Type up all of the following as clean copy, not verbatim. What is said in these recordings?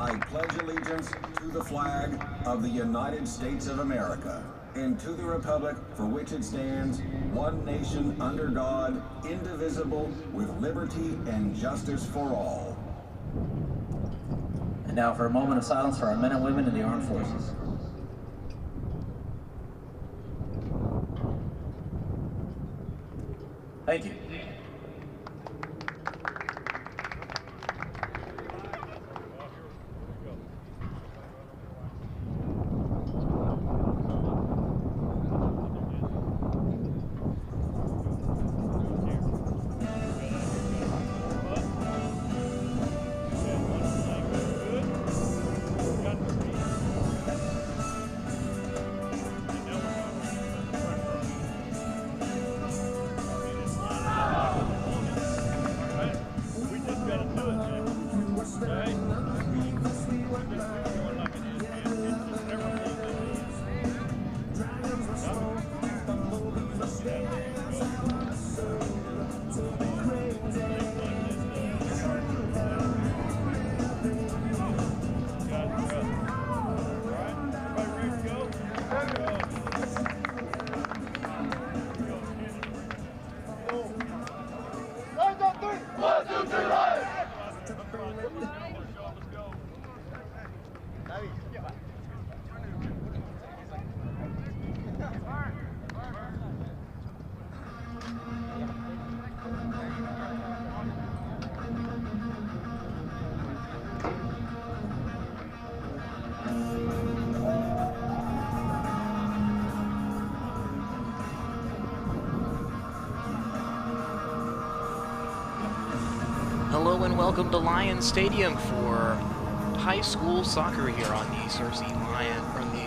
I pledge allegiance to the flag of the United States of America and to the republic for which it stands, one nation under God, indivisible, with liberty and justice for all. And now for a moment of silence for our men and women in the armed forces. Thank you. Hello and welcome to Lions Stadium for high school soccer here on the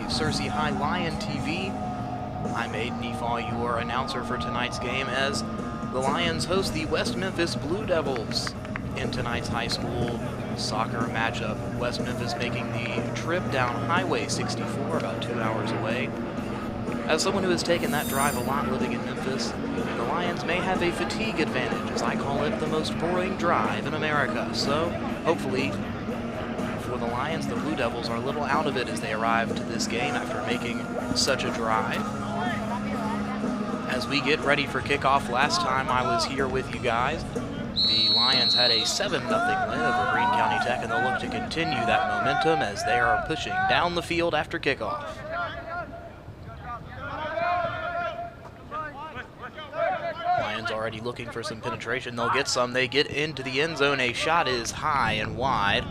Searcy High Lion TV. I'm Aiden Neefaw, your announcer for tonight's game, as the Lions host the West Memphis Blue Devils in tonight's high school soccer matchup. West Memphis making the trip down Highway 64, about 2 hours away. As someone who has taken that drive a lot living in Memphis, the Lions may have a fatigue advantage, as I call it the most boring drive in America. So, hopefully, for the Lions, the Blue Devils are a little out of it as they arrive to this game after making such a drive. As we get ready for kickoff, last time I was here with you guys, the Lions had a 7-0 win over Greene County Tech, and they'll look to continue that momentum as they are pushing down the field after kickoff. Lions already looking for some penetration. They'll get some. They get into the end zone. A shot is high and wide,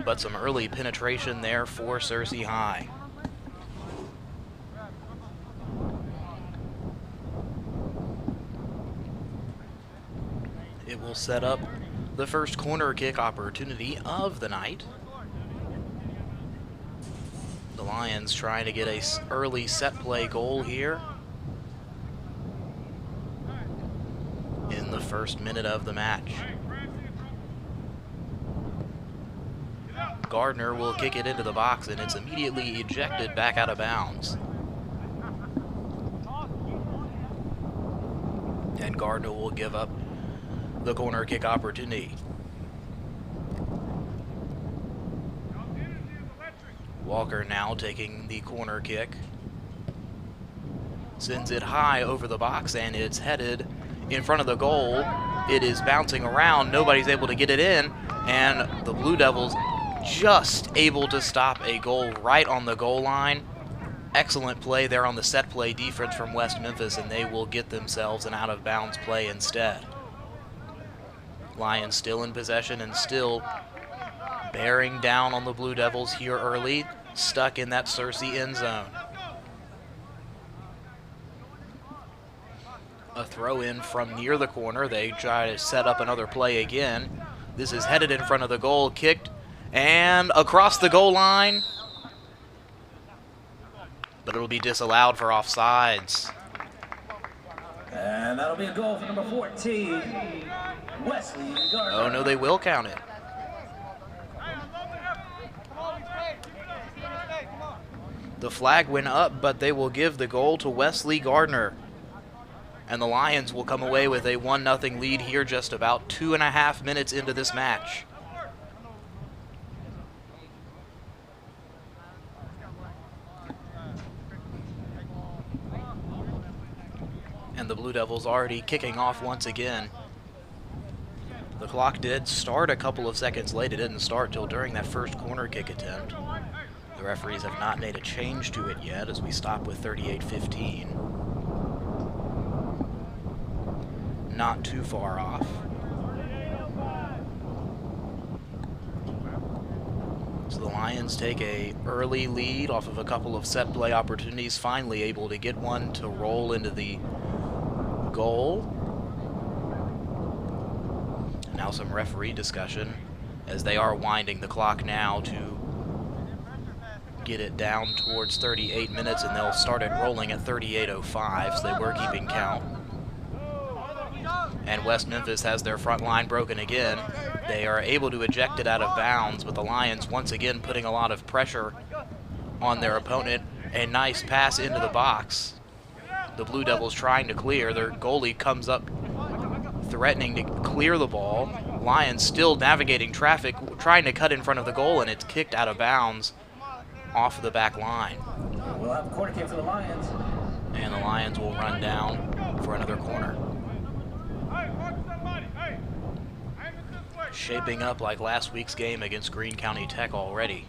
but some early penetration there for Searcy High. It will set up the first corner kick opportunity of the night. The Lions trying to get an early set play goal here in the first minute of the match. Gardner will kick it into the box, and it's immediately ejected back out of bounds. And Gardner will give up the corner kick opportunity. Walker now taking the corner kick. Sends it high over the box, and it's headed in front of the goal. It is bouncing around. Nobody's able to get it in, and the Blue Devils just able to stop a goal right on the goal line. Excellent play there on the set play defense from West Memphis, and they will get themselves an out-of-bounds play instead. Lions still in possession and still bearing down on the Blue Devils here early, stuck in that Searcy end zone. A throw in from near the corner. They try to set up another play again. This is headed in front of the goal, kicked, and across the goal line. But it'll be disallowed for offsides. And that'll be a goal for number 14, Wesley Gardner. Oh no, they will count it. The flag went up, but they will give the goal to Wesley Gardner. And the Lions will come away with a 1-0 lead here just about 2.5 minutes into this match. And the Blue Devils already kicking off once again. The clock did start a couple of seconds late. It didn't start till during that first corner kick attempt. The referees have not made a change to it yet as we stop with 38-15. Not too far off. So the Lions take a early lead off of a couple of set play opportunities, finally able to get one to roll into the goal. And now some referee discussion as they are winding the clock now to get it down towards 38 minutes, and they'll start it rolling at 38:05, so they were keeping count. And West Memphis has their front line broken again. They are able to eject it out of bounds, but the Lions once again putting a lot of pressure on their opponent. A nice pass into the box. The Blue Devils trying to clear. Their goalie comes up threatening to clear the ball. Lions still navigating traffic, trying to cut in front of the goal, and it's kicked out of bounds off the back line. We'll have a corner kick for the Lions. And the Lions will run down for another corner. Shaping up like last week's game against Greene County Tech already.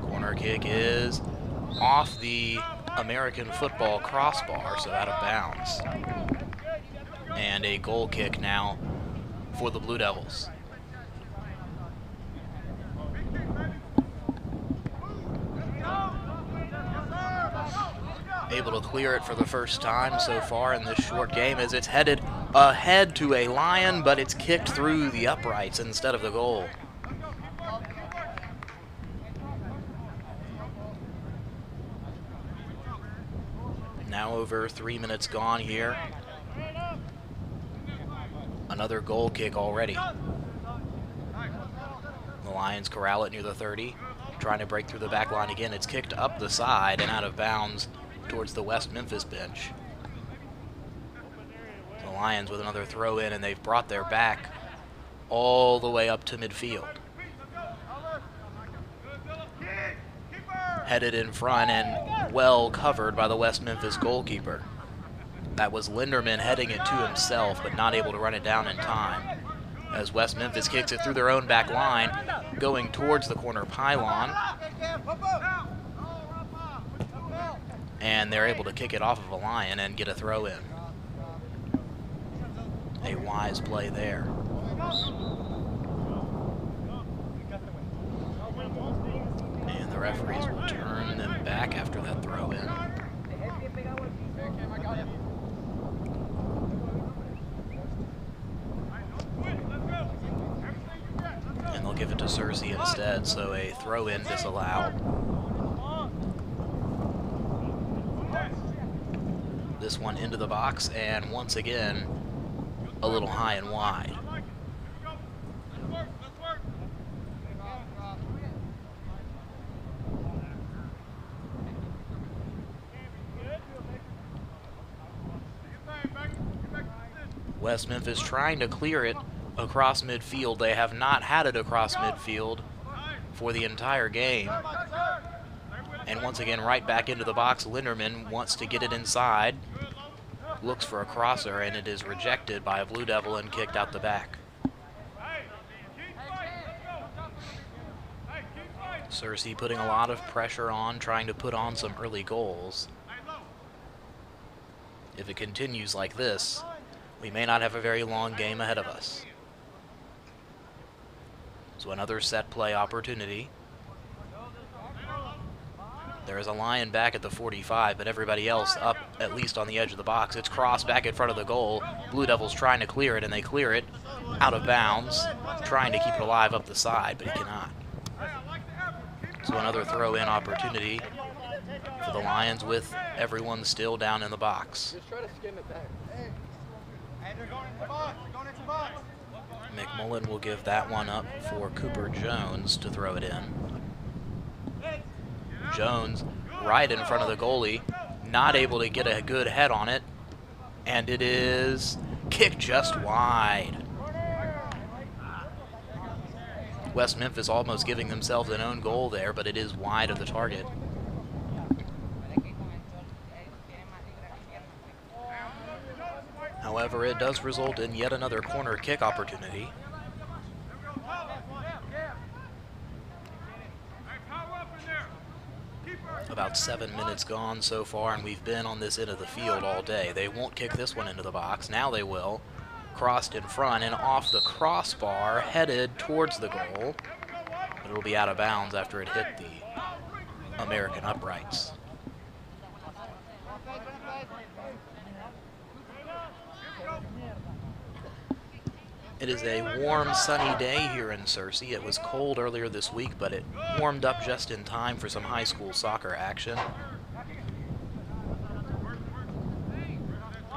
Corner kick is off the American football crossbar, so out of bounds. And a goal kick now for the Blue Devils. Able to clear it for the first time so far in this short game as it's headed ahead to a Lion, but it's kicked through the uprights instead of the goal. Now over 3 minutes gone here. Another goal kick already. The Lions corral it near the 30, trying to break through the back line again. It's kicked up the side and out of bounds towards the West Memphis bench. The Lions with another throw in, and they've brought their back all the way up to midfield. Headed in front and well covered by the West Memphis goalkeeper. That was Linderman heading it to himself, but not able to run it down in time. As West Memphis kicks it through their own back line, going towards the corner pylon. And they're able to kick it off of a Lion and get a throw in. A wise play there. And the referees will turn them back after that throw in. And they'll give it to Searcy instead, so a throw in disallowed. This one into the box, and once again, a little high and wide. West Memphis trying to clear it across midfield. They have not had it across midfield for the entire game. And once again, right back into the box. Linderman wants to get it inside. Looks for a crosser, and it is rejected by a Blue Devil and kicked out the back. Searcy putting a lot of pressure on, trying to put on some early goals. If it continues like this, we may not have a very long game ahead of us. So another set play opportunity. There is a Lion back at the 45, but everybody else up at least on the edge of the box. It's crossed back in front of the goal. Blue Devils trying to clear it, and they clear it out of bounds, trying to keep it alive up the side, but he cannot. So another throw-in opportunity for the Lions with everyone still down in the box. Just try to skim it back. McMullen will give that one up for Cooper Jones to throw it in. Jones right in front of the goalie, not able to get a good head on it, and it is kicked just wide. West Memphis almost giving themselves an own goal there, but it is wide of the target. However, it does result in yet another corner kick opportunity. About 7 minutes gone so far, and we've been on this end of the field all day. They won't kick this one into the box. Now they will. Crossed in front and off the crossbar, headed towards the goal. But it'll be out of bounds after it hit the American uprights. It is a warm, sunny day here in Searcy. It was cold earlier this week, but it warmed up just in time for some high school soccer action.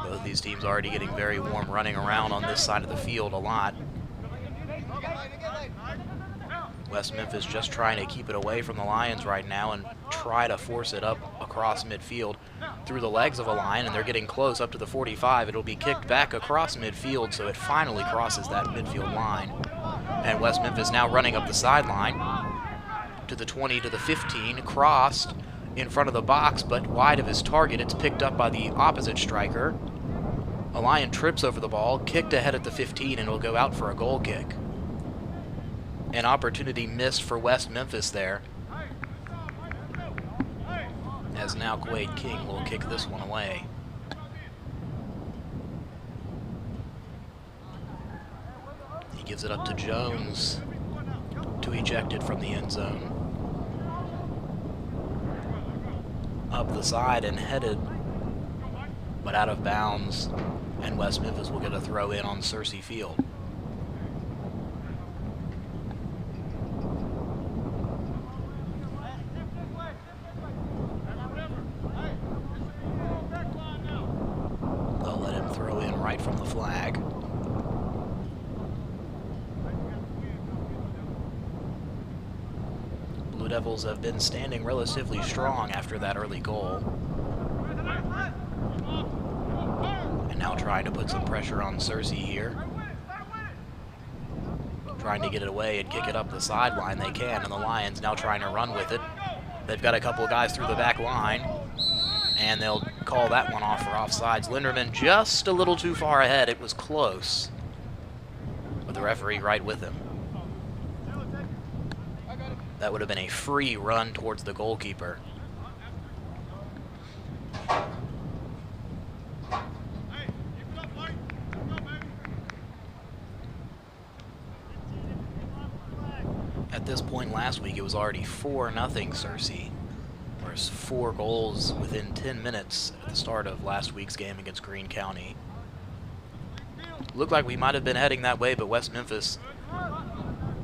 Both these teams already getting very warm, running around on this side of the field a lot. West Memphis just trying to keep it away from the Lions right now and try to force it up across midfield through the legs of a line, and they're getting close up to the 45. It'll be kicked back across midfield, so it finally crosses that midfield line. And West Memphis now running up the sideline to the 20, to the 15, crossed in front of the box, but wide of his target. It's picked up by the opposite striker. A Lion trips over the ball, kicked ahead at the 15, and will go out for a goal kick. An opportunity missed for West Memphis there, as now Quade King will kick this one away. He gives it up to Jones to eject it from the end zone. Up the side and headed, but out of bounds, and West Memphis will get a throw in on Searcy Field. From the flag. Blue Devils have been standing relatively strong after that early goal. And now trying to put some pressure on Searcy here. Trying to get it away and kick it up the sideline. They can, and the Lions now trying to run with it. They've got a couple of guys through the back line, and they'll call that one off for offsides. Linderman just a little too far ahead. It was close, but the referee right with him. That would have been a free run towards the goalkeeper. At this point last week, it was already 4-0 Searcy. There's 4 goals within 10 minutes at the start of last week's game against Greene County. Looked like we might have been heading that way, but West Memphis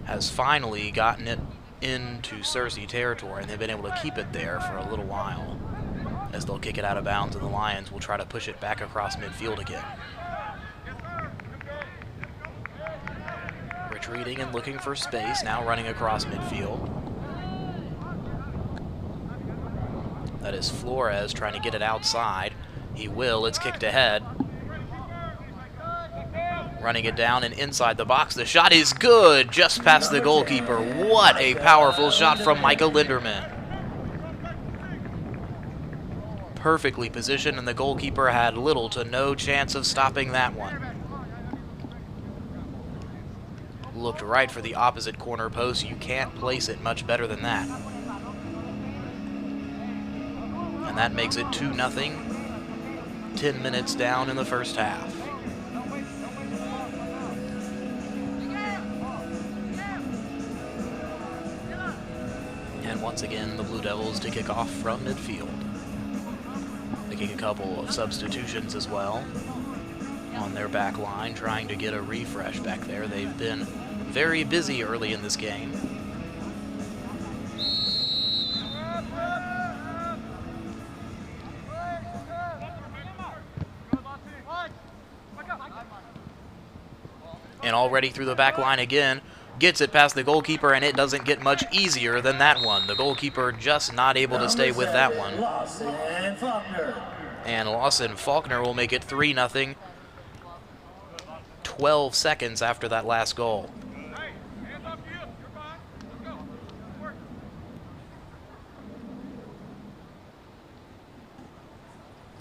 has finally gotten it into Searcy territory, and they've been able to keep it there for a little while, as they'll kick it out of bounds, and the Lions will try to push it back across midfield again. Retreating and looking for space, now running across midfield. That is Flores trying to get it outside. He will. It's kicked ahead. Running it down and inside the box. The shot is good, just past the goalkeeper. What a powerful shot from Michael Linderman. Perfectly positioned, and the goalkeeper had little to no chance of stopping that one. Looked right for the opposite corner post. You can't place it much better than that. And that makes it 2-0, 10 minutes down in the first half. And once again, the Blue Devils to kick off from midfield. Making a couple of substitutions as well on their back line, trying to get a refresh back there. They've been very busy early in this game. And already through the back line again, gets it past the goalkeeper, and it doesn't get much easier than that one. The goalkeeper just not able to stay with that one. And Lawson Faulkner will make it 3-0, 12 seconds after that last goal.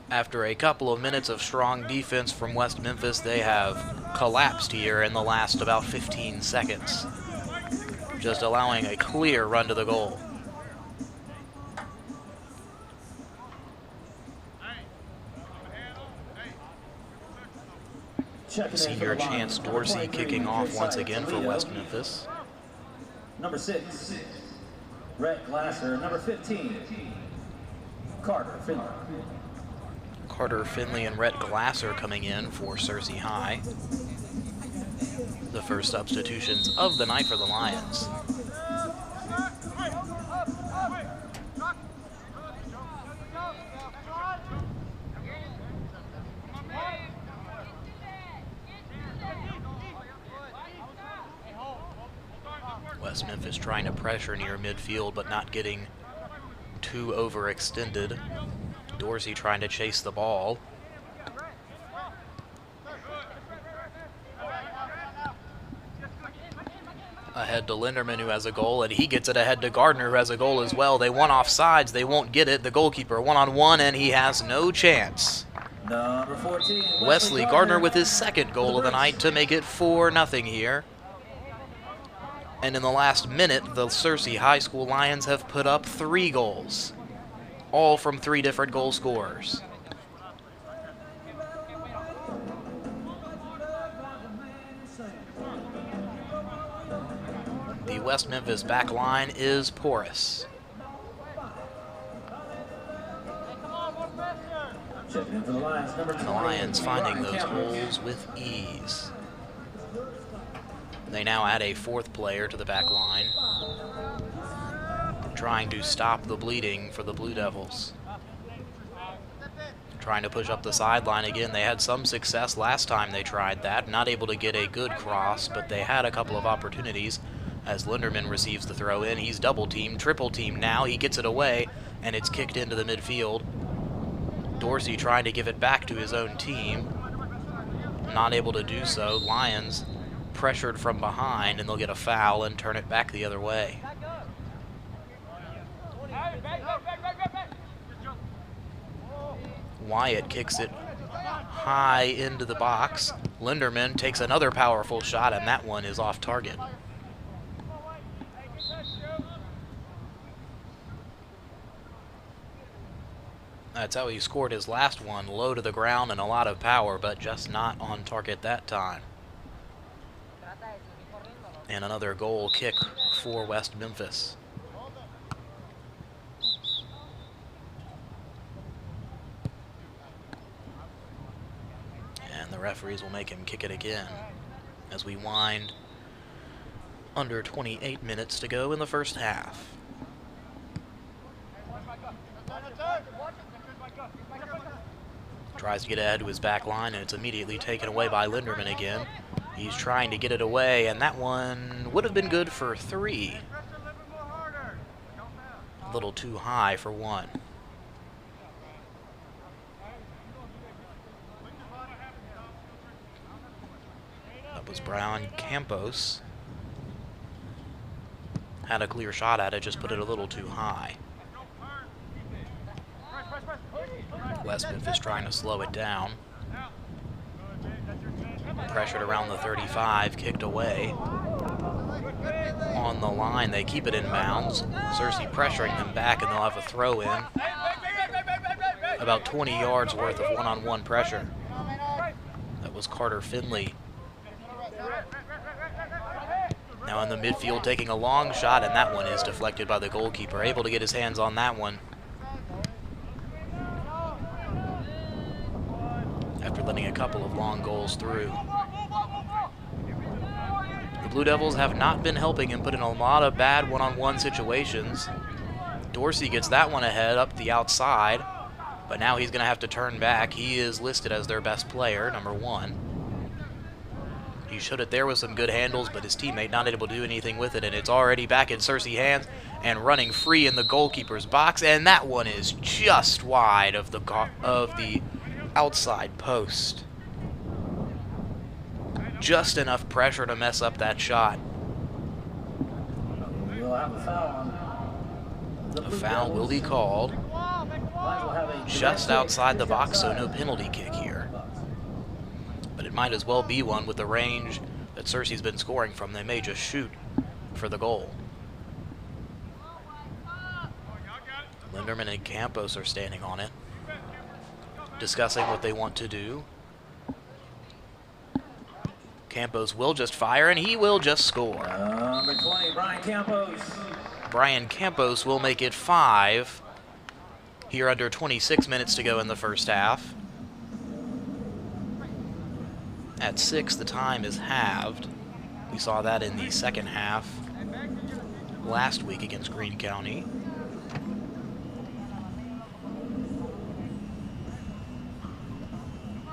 After a couple of minutes of strong defense from West Memphis, they have collapsed here in the last about 15 seconds, just allowing a clear run to the goal. Senior Chance Dorsey kicking off once again for West Memphis. Number 6, Rhett Glasser. Number 15, Carter Finley. Carter Finley and Rhett Glasser coming in for Searcy High. The first substitutions of the night for the Lions. West Memphis trying to pressure near midfield, but not getting too overextended. Dorsey trying to chase the ball. Ahead to Linderman, who has a goal, and he gets it ahead to Gardner, who has a goal as well. They want offsides. They won't get it. The goalkeeper one-on-one, and he has no chance. Number 14, Wesley Gardner with his second goal of the night to make it 4-0 here. And in the last minute, the Searcy High School Lions have put up 3 goals, all from 3 different goal scorers. The West Memphis back line is porous. Checking in for the Lions, number 20, And the Lions finding those holes with ease. They now add a 4th player to the back line, trying to stop the bleeding for the Blue Devils. Trying to push up the sideline again. They had some success last time they tried that. Not able to get a good cross, but they had a couple of opportunities as Linderman receives the throw in. He's double-teamed, triple-teamed now. He gets it away, and it's kicked into the midfield. Dorsey trying to give it back to his own team. Not able to do so. Lions pressured from behind, and they'll get a foul and turn it back the other way. Wyatt kicks it high into the box. Linderman takes another powerful shot, and that one is off target. That's how he scored his last one, low to the ground and a lot of power, but just not on target that time. And another goal kick for West Memphis. And the referees will make him kick it again as we wind under 28 minutes to go in the first half. Tries to get ahead to his back line, and it's immediately taken away by Linderman again. He's trying to get it away, and that one would have been good for 3. A little too high for 1. That was Brian Campos. Had a clear shot at it, just put it a little too high. West Memphis trying to slow it down. Pressured around the 35, kicked away. On the line, they keep it in bounds. Searcy pressuring them back, and they'll have a throw in. About 20 yards worth of one-on-one pressure. That was Carter Finley. Now in the midfield, taking a long shot, and that one is deflected by the goalkeeper. Able to get his hands on that one after letting a couple of long goals through. The Blue Devils have not been helping him put in a lot of bad one-on-one situations. Dorsey gets that one ahead up the outside, but now he's going to have to turn back. He is listed as their best player, number 1. He showed it there with some good handles, but his teammate not able to do anything with it, and it's already back in Searcy hands and running free in the goalkeeper's box, and that one is just wide of the outside post. Just enough pressure to mess up that shot. We'll have a foul. A foul will be called. Lions will have a just outside the box, so no penalty kick here. But it might as well be one with the range that Cersei's been scoring from. They may just shoot for the goal. Linderman and Campos are standing on it, discussing what they want to do. Campos will just fire, and he will just score. Number 20, Brian Campos. Brian Campos will make it 5 here under 26 minutes to go in the first half. At 6, the time is halved. We saw that in the second half last week against Greene County.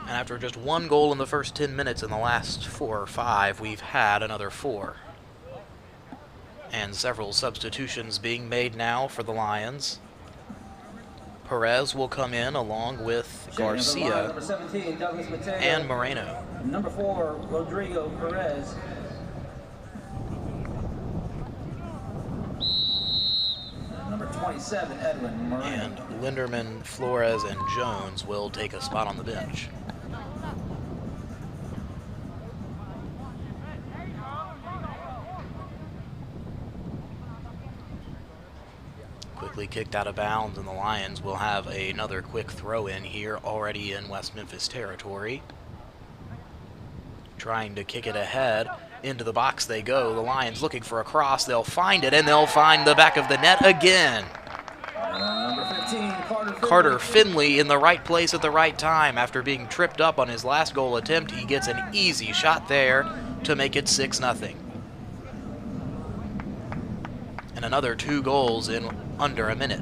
And after just 1 goal in the first 10 minutes, in the last 4 or 5, we've had another 4. And several substitutions being made now for the Lions. Perez will come in along with Garcia Number 17, Douglas Mateo. and Moreno. Number 4, Rodrigo Perez. Number 27, Edwin Moreno. And Linderman, Flores, and Jones will take a spot on the bench. Quickly kicked out of bounds, and the Lions will have another quick throw in here, already in West Memphis territory. Trying to kick it ahead. Into the box they go. The Lions looking for a cross. They'll find it, and they'll find the back of the net again. Number 15, Carter Finley in the right place at the right time. After being tripped up on his last goal attempt, he gets an easy shot there to make it 6-0. And another 2 goals in under a minute.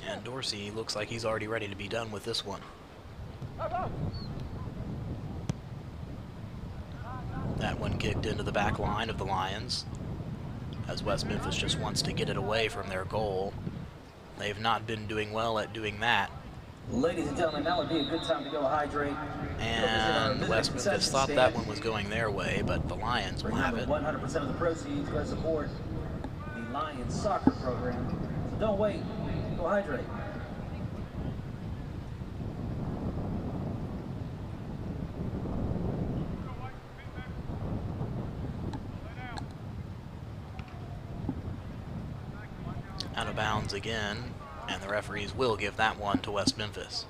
And Dorsey looks like he's already ready to be done with this one. That one kicked into the back line of the Lions, as West Memphis just wants to get it away from their goal. They've not been doing well at doing that. Ladies and gentlemen, now would be a good time to go hydrate. And West Memphis thought that one was going their way, but the Lions will have it. 100% of the proceeds go to support the Lions soccer program. So don't wait, go hydrate. Out of bounds again, and the referees will give that one to West Memphis.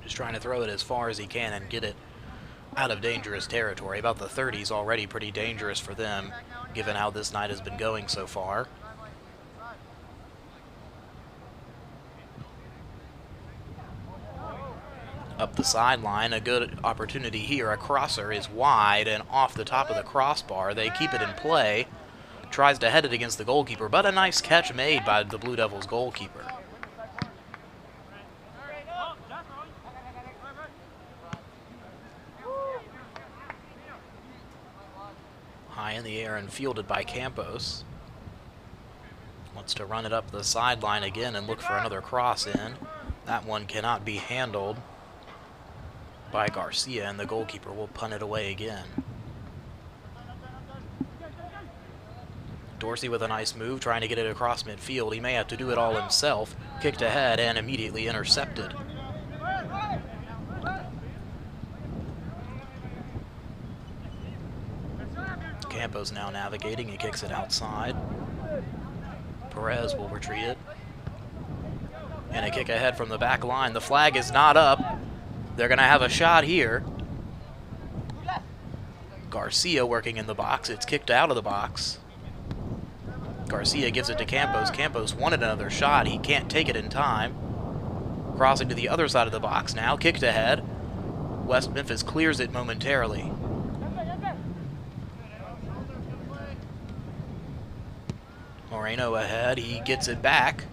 Just trying to throw it as far as he can and get it out of dangerous territory. About the 30s already pretty dangerous for them, given how this night has been going so far. Up the sideline, a good opportunity here. A crosser is wide and off the top of the crossbar. They keep it in play. Tries to head it against the goalkeeper, but a nice catch made by the Blue Devils goalkeeper. High in the air and fielded by Campos. Wants to run it up the sideline again and look for another cross in. That one cannot be handled by Garcia, and the goalkeeper will punt it away again. Dorsey with a nice move, trying to get it across midfield. He may have to do it all himself. Kicked ahead and immediately intercepted. Campos now navigating. He kicks it outside. Perez will retreat it. And a kick ahead from the back line. The flag is not up. They're going to have a shot here. Garcia working in the box. It's kicked out of the box. Garcia gives it to Campos. Campos wanted another shot. He can't take it in time. Crossing to the other side of the box now. Kicked ahead. West Memphis clears it momentarily. Moreno ahead. He gets it back.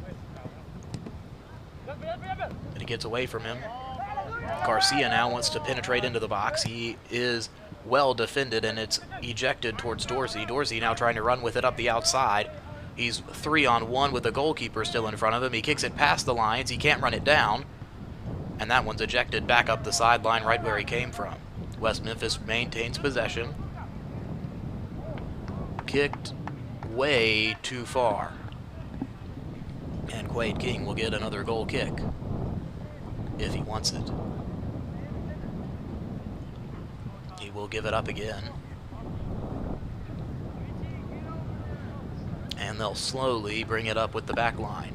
And he gets away from him. Garcia now wants to penetrate into the box. He is well defended, and it's ejected towards Dorsey. Dorsey now trying to run with it up the outside. He's 3-on-1 with the goalkeeper still in front of him. He kicks it past the lines. He can't run it down. And that one's ejected back up the sideline right where he came from. West Memphis maintains possession. Kicked way too far. And Quade King will get another goal kick if he wants it. He will give it up again. And they'll slowly bring it up with the back line.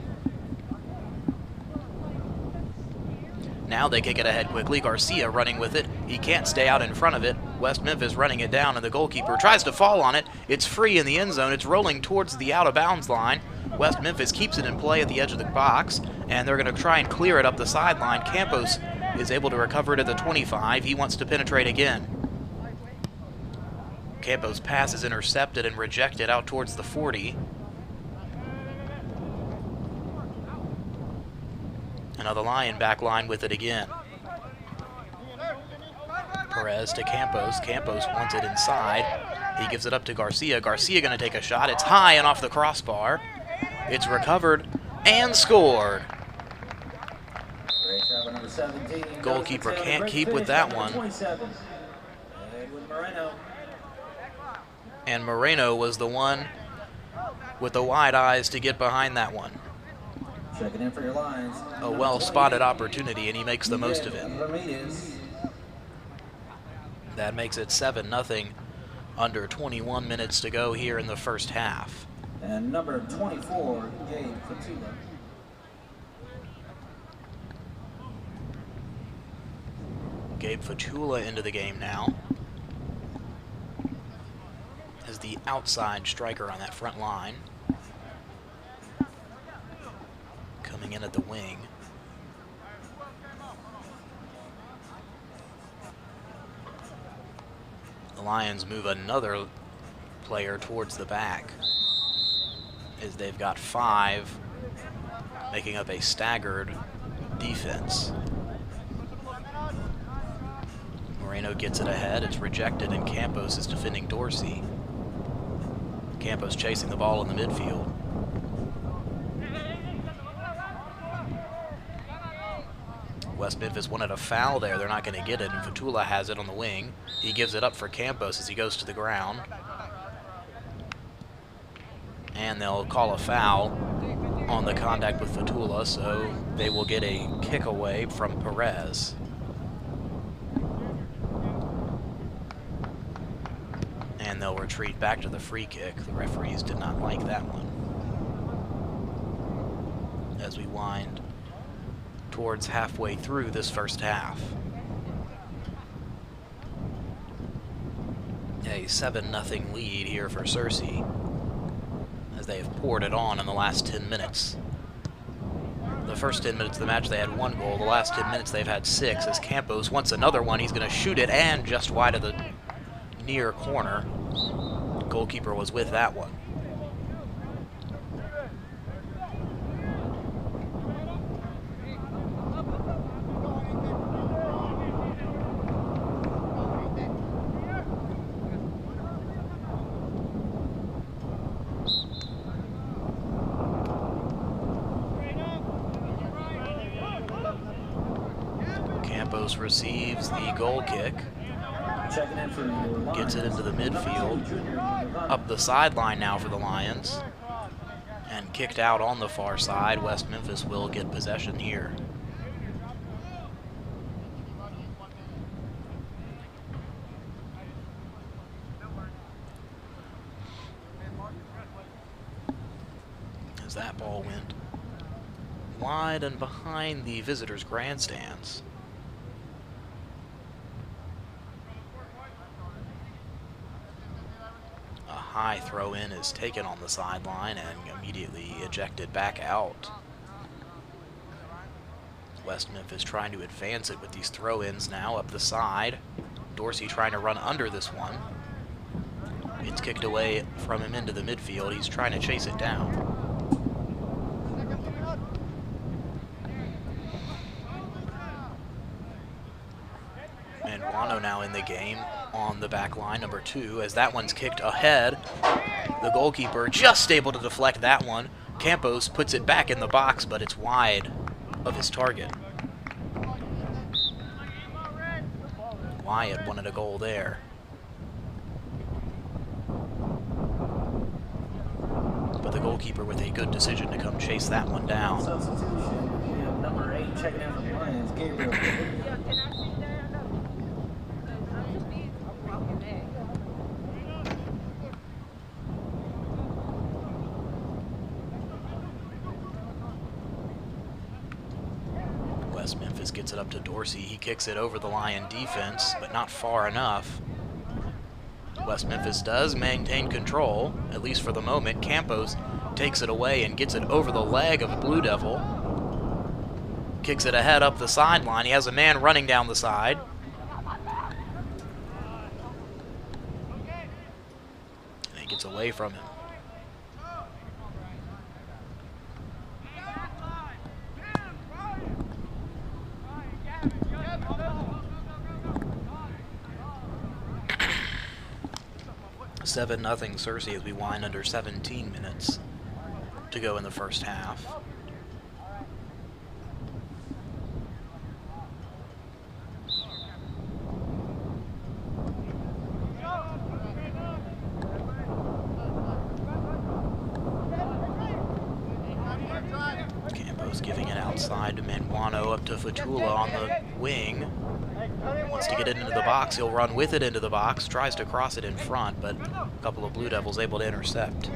Now they kick it ahead quickly. Garcia running with it. He can't stay out in front of it. West Memphis running it down, and the goalkeeper tries to fall on it. It's free in the end zone. It's rolling towards the out-of-bounds line. West Memphis keeps it in play at the edge of the box, and they're going to try and clear it up the sideline. Campos is able to recover it at the 25. He wants to penetrate again. Campos' pass is intercepted and rejected out towards the 40. Now the Lion back line with it again. Perez to Campos. Campos wants it inside. He gives it up to Garcia. Garcia going to take a shot. It's high and off the crossbar. It's recovered and scored. Goalkeeper can't keep with that one. And Moreno was the one with the wide eyes to get behind that one. Checking in for your lines. A well-spotted opportunity, and he makes the most of it. That makes it 7-0, under 21 minutes to go here in the first half. And number 24, Gabe Fatula. Gabe Fatula into the game now as the outside striker on that front line. Coming in at the wing. The Lions move another player towards the back as they've got 5, making up a staggered defense. Moreno gets it ahead. It's rejected, and Campos is defending Dorsey. Campos chasing the ball in the midfield. West Memphis wanted a foul there. They're not going to get it, and Fatula has it on the wing. He gives it up for Campos as he goes to the ground. And they'll call a foul on the contact with Fatula, so they will get a kick away from Perez. And they'll retreat back to the free kick. The referees did not like that one. As we wind towards halfway through this first half. A 7-0 lead here for Searcy as they have poured it on in the last 10 minutes. The first 10 minutes of the match they had 1 goal. The last 10 minutes they've had 6 as Campos wants another one. He's going to shoot it and just wide of the near corner. Goalkeeper was with that one. Campos receives the goal kick. Gets it into the midfield. Up the sideline now for the Lions. And kicked out on the far side. West Memphis will get possession here. As that ball went wide and behind the visitors' grandstands. High throw-in is taken on the sideline and immediately ejected back out. West Memphis trying to advance it with these throw-ins now up the side. Dorsey trying to run under this one. It's kicked away from him into the midfield. He's trying to chase it down. the game on the back line, number 2, as that one's kicked ahead. The goalkeeper just able to deflect that one. Campos puts it back in the box, but it's wide of his target. Wyatt wanted a goal there. But the goalkeeper with a good decision to come chase that one down. Substitution. We have number 8 checking out for the Lions, Gabriel. West Memphis gets it up to Dorsey. He kicks it over the Lion defense, but not far enough. West Memphis does maintain control, at least for the moment. Campos takes it away and gets it over the leg of the Blue Devil. Kicks it ahead up the sideline. He has a man running down the side. And he gets away from him. Seven 0 Searcy as we wind under 17 minutes to go in the first half. Campos giving it outside to Manuano, up to Fatula on the wing. Wants to get it into the box. He'll run with it into the box, tries to cross it in front, but a couple of Blue Devils able to intercept.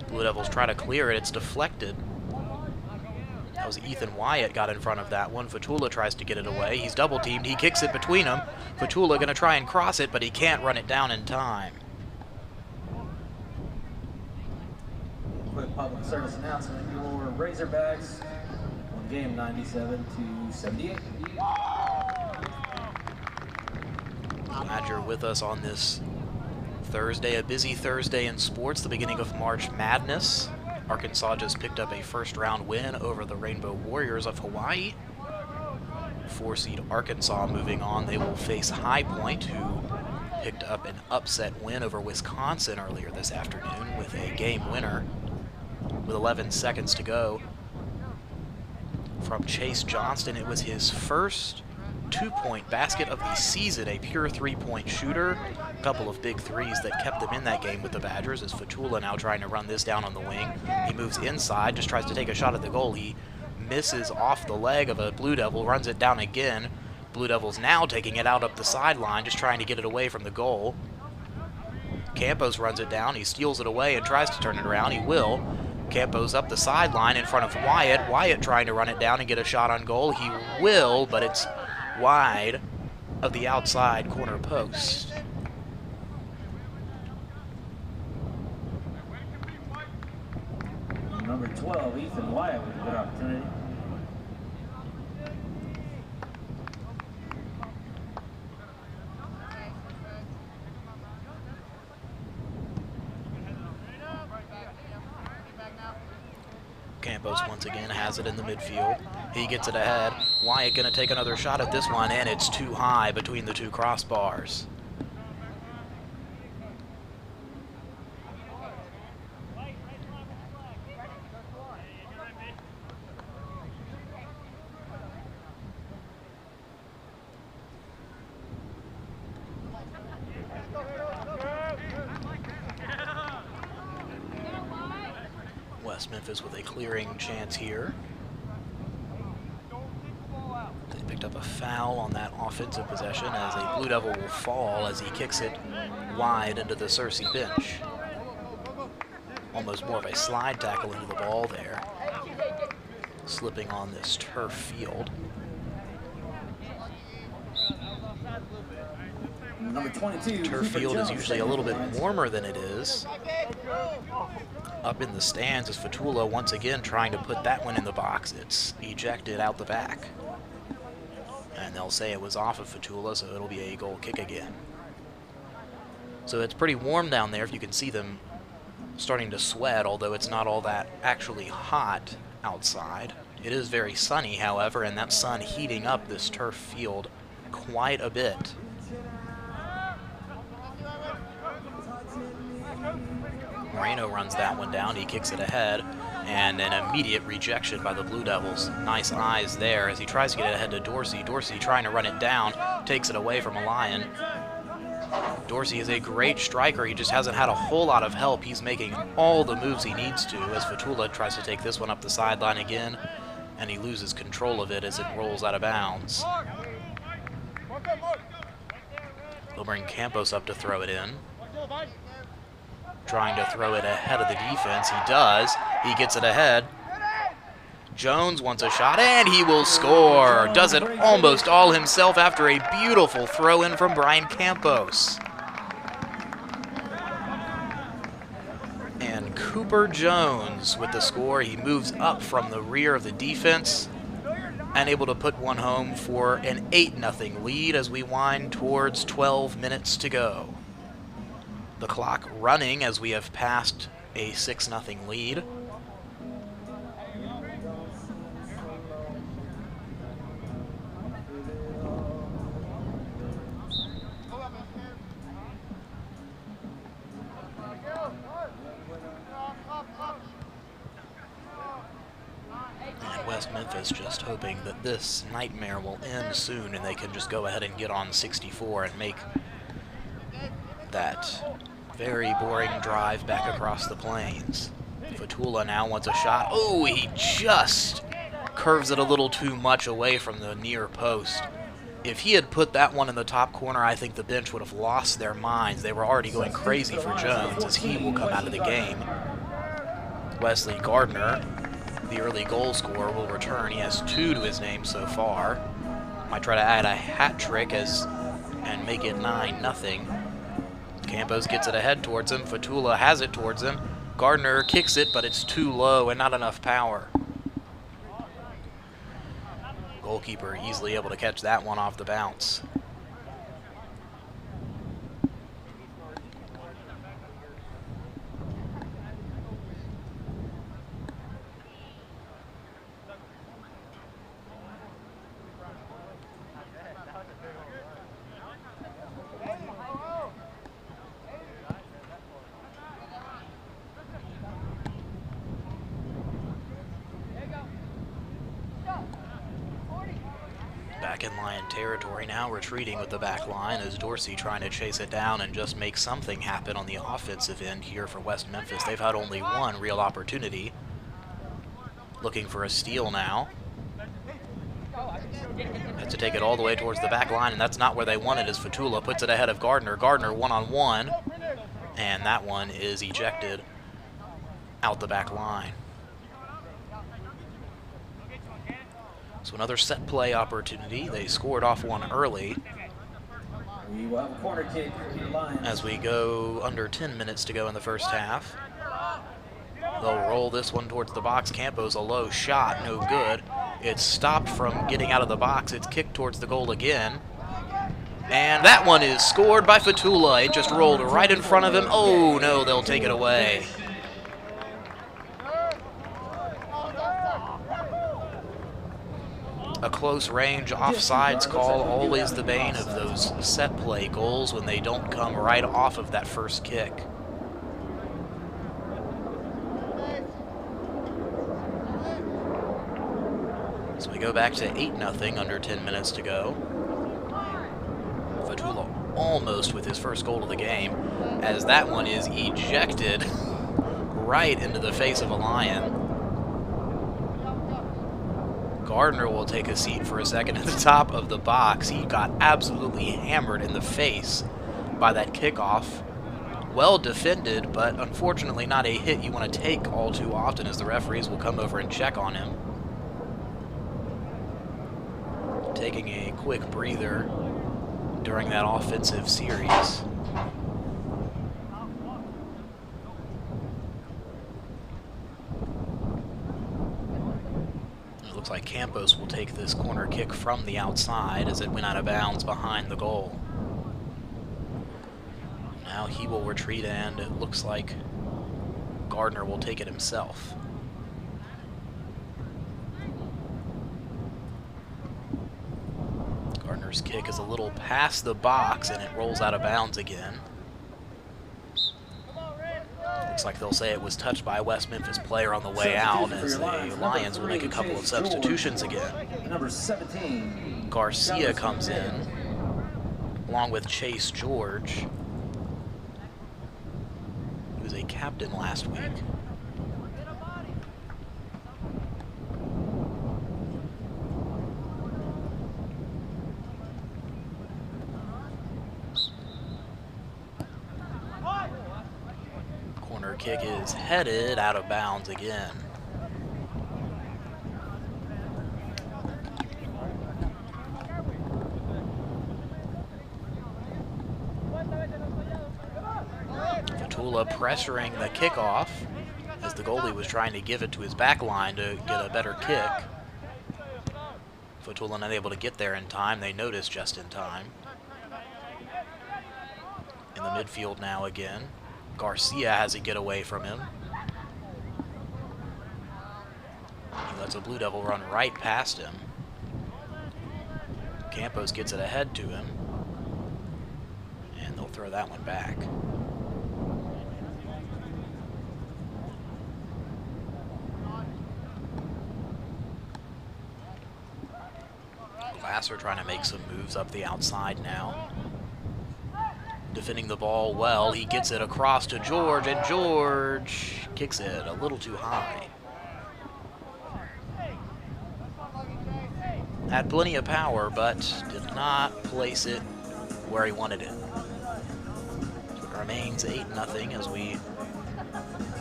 Blue Devils try to clear it. It's deflected. That was Ethan Wyatt got in front of that one. Fatula tries to get it away. He's double teamed. He kicks it between them. Fatula going to try and cross it, but he can't run it down in time. Quick public service announcement. Your Razorbacks won the game 97-78. Glad you're with us on this Thursday, a busy Thursday in sports, the beginning of March Madness. Arkansas just picked up a first-round win over the Rainbow Warriors of Hawaii. 4-seed Arkansas moving on. They will face High Point, who picked up an upset win over Wisconsin earlier this afternoon with a game winner with 11 seconds to go. From Chase Johnston, it was his first 2-point basket of the season, a pure 3-point shooter. A couple of big threes that kept them in that game with the Badgers, as Fatula now trying to run this down on the wing. He moves inside, just tries to take a shot at the goal. He misses off the leg of a Blue Devil, runs it down again. Blue Devils now taking it out up the sideline, just trying to get it away from the goal. Campos runs it down, he steals it away and tries to turn it around. He will. Campos up the sideline in front of Wyatt. Wyatt trying to run it down and get a shot on goal. He will, but it's wide of the outside corner post. Number 12, Ethan Wyatt with a good opportunity. Campos once again has it in the midfield. He gets it ahead. Wyatt going to take another shot at this one, and it's too high between the two crossbars. West Memphis with a clearing chance here. They picked up a foul on that offensive possession as a Blue Devil will fall as he kicks it wide into the Searcy bench. Almost more of a slide tackle into the ball there. Slipping on this turf field. Number 22, Turf field is usually a little bit warmer than it is. Up in the stands is Fatula once again trying to put that one in the box. It's ejected out the back. And they'll say it was off of Fatula, so it'll be a goal kick again. So it's pretty warm down there if you can see them starting to sweat, although it's not all that actually hot outside. It is very sunny, however, and that sun heating up this turf field quite a bit. Moreno runs that one down. He kicks it ahead, and an immediate rejection by the Blue Devils. Nice eyes there as he tries to get it ahead to Dorsey. Dorsey trying to run it down, takes it away from a Lion. Dorsey is a great striker. He just hasn't had a whole lot of help. He's making all the moves he needs to as Fatula tries to take this one up the sideline again, and he loses control of it as it rolls out of bounds. They'll bring Campos up to throw it in. Trying to throw it ahead of the defense. He does. He gets it ahead. Jones wants a shot, and he will score. Does it almost all himself after a beautiful throw-in from Brian Campos. And Cooper Jones with the score. He moves up from the rear of the defense and able to put one home for an 8-0 lead as we wind towards 12 minutes to go. The clock running as we have passed a 6-0 lead. And West Memphis just hoping that this nightmare will end soon and they can just go ahead and get on 64 and make that very boring drive back across the plains. Fatula now wants a shot. Oh, he just curves it a little too much away from the near post. If he had put that one in the top corner, I think the bench would have lost their minds. They were already going crazy for Jones as he will come out of the game. Wesley Gardner, the early goal scorer, will return. He has 2 to his name so far. Might try to add a hat trick and make it 9-0. Campos gets it ahead towards him. Fatula has it towards him. Gardner kicks it, but it's too low and not enough power. Goalkeeper easily able to catch that one off the bounce. Back in Lion territory now, retreating with the back line as Dorsey trying to chase it down and just make something happen on the offensive end here for West Memphis. They've had only one real opportunity. Looking for a steal now. Has to take it all the way towards the back line, and that's not where they want it as Fatula puts it ahead of Gardner. Gardner one-on-one, and that one is ejected out the back line. So another set play opportunity. They scored off one early. We will have a corner kick for the Lions. As we go under 10 minutes to go in the first half. They'll roll this one towards the box. Campos, a low shot, no good. It's stopped from getting out of the box. It's kicked towards the goal again. And that one is scored by Fatula. It just rolled right in front of him. Oh no, they'll take it away. A close range offsides call, always the bane of those set play goals when they don't come right off of that first kick. So we go back to 8-0 under 10 minutes to go. Fatula almost with his first goal of the game as that one is ejected right into the face of a Lion. Gardner will take a seat for a second at the top of the box. He got absolutely hammered in the face by that kickoff. Well defended, but unfortunately not a hit you want to take all too often as the referees will come over and check on him. Taking a quick breather during that offensive series. Looks like Campos will take this corner kick from the outside as it went out of bounds behind the goal. Now he will retreat, and it looks like Gardner will take it himself. First kick is a little past the box, and it rolls out of bounds again. Looks like they'll say it was touched by a West Memphis player on the way out, as the Lions will make a couple of substitutions again. Number 17. Garcia comes in, along with Chase George, who was a captain last week. Corner kick is headed out of bounds again. Fatula pressuring the kickoff as the goalie was trying to give it to his back line to get a better kick. Fatula unable to get there in time. They noticed just in time. In the midfield now again. Garcia has to get away from him. He lets a Blue Devil run right past him. Campos gets it ahead to him. And they'll throw that one back. Glasser trying to make some moves up the outside now. Defending the ball well, he gets it across to George, and George kicks it a little too high. Had plenty of power, but did not place it where he wanted it. So it remains 8-0 as we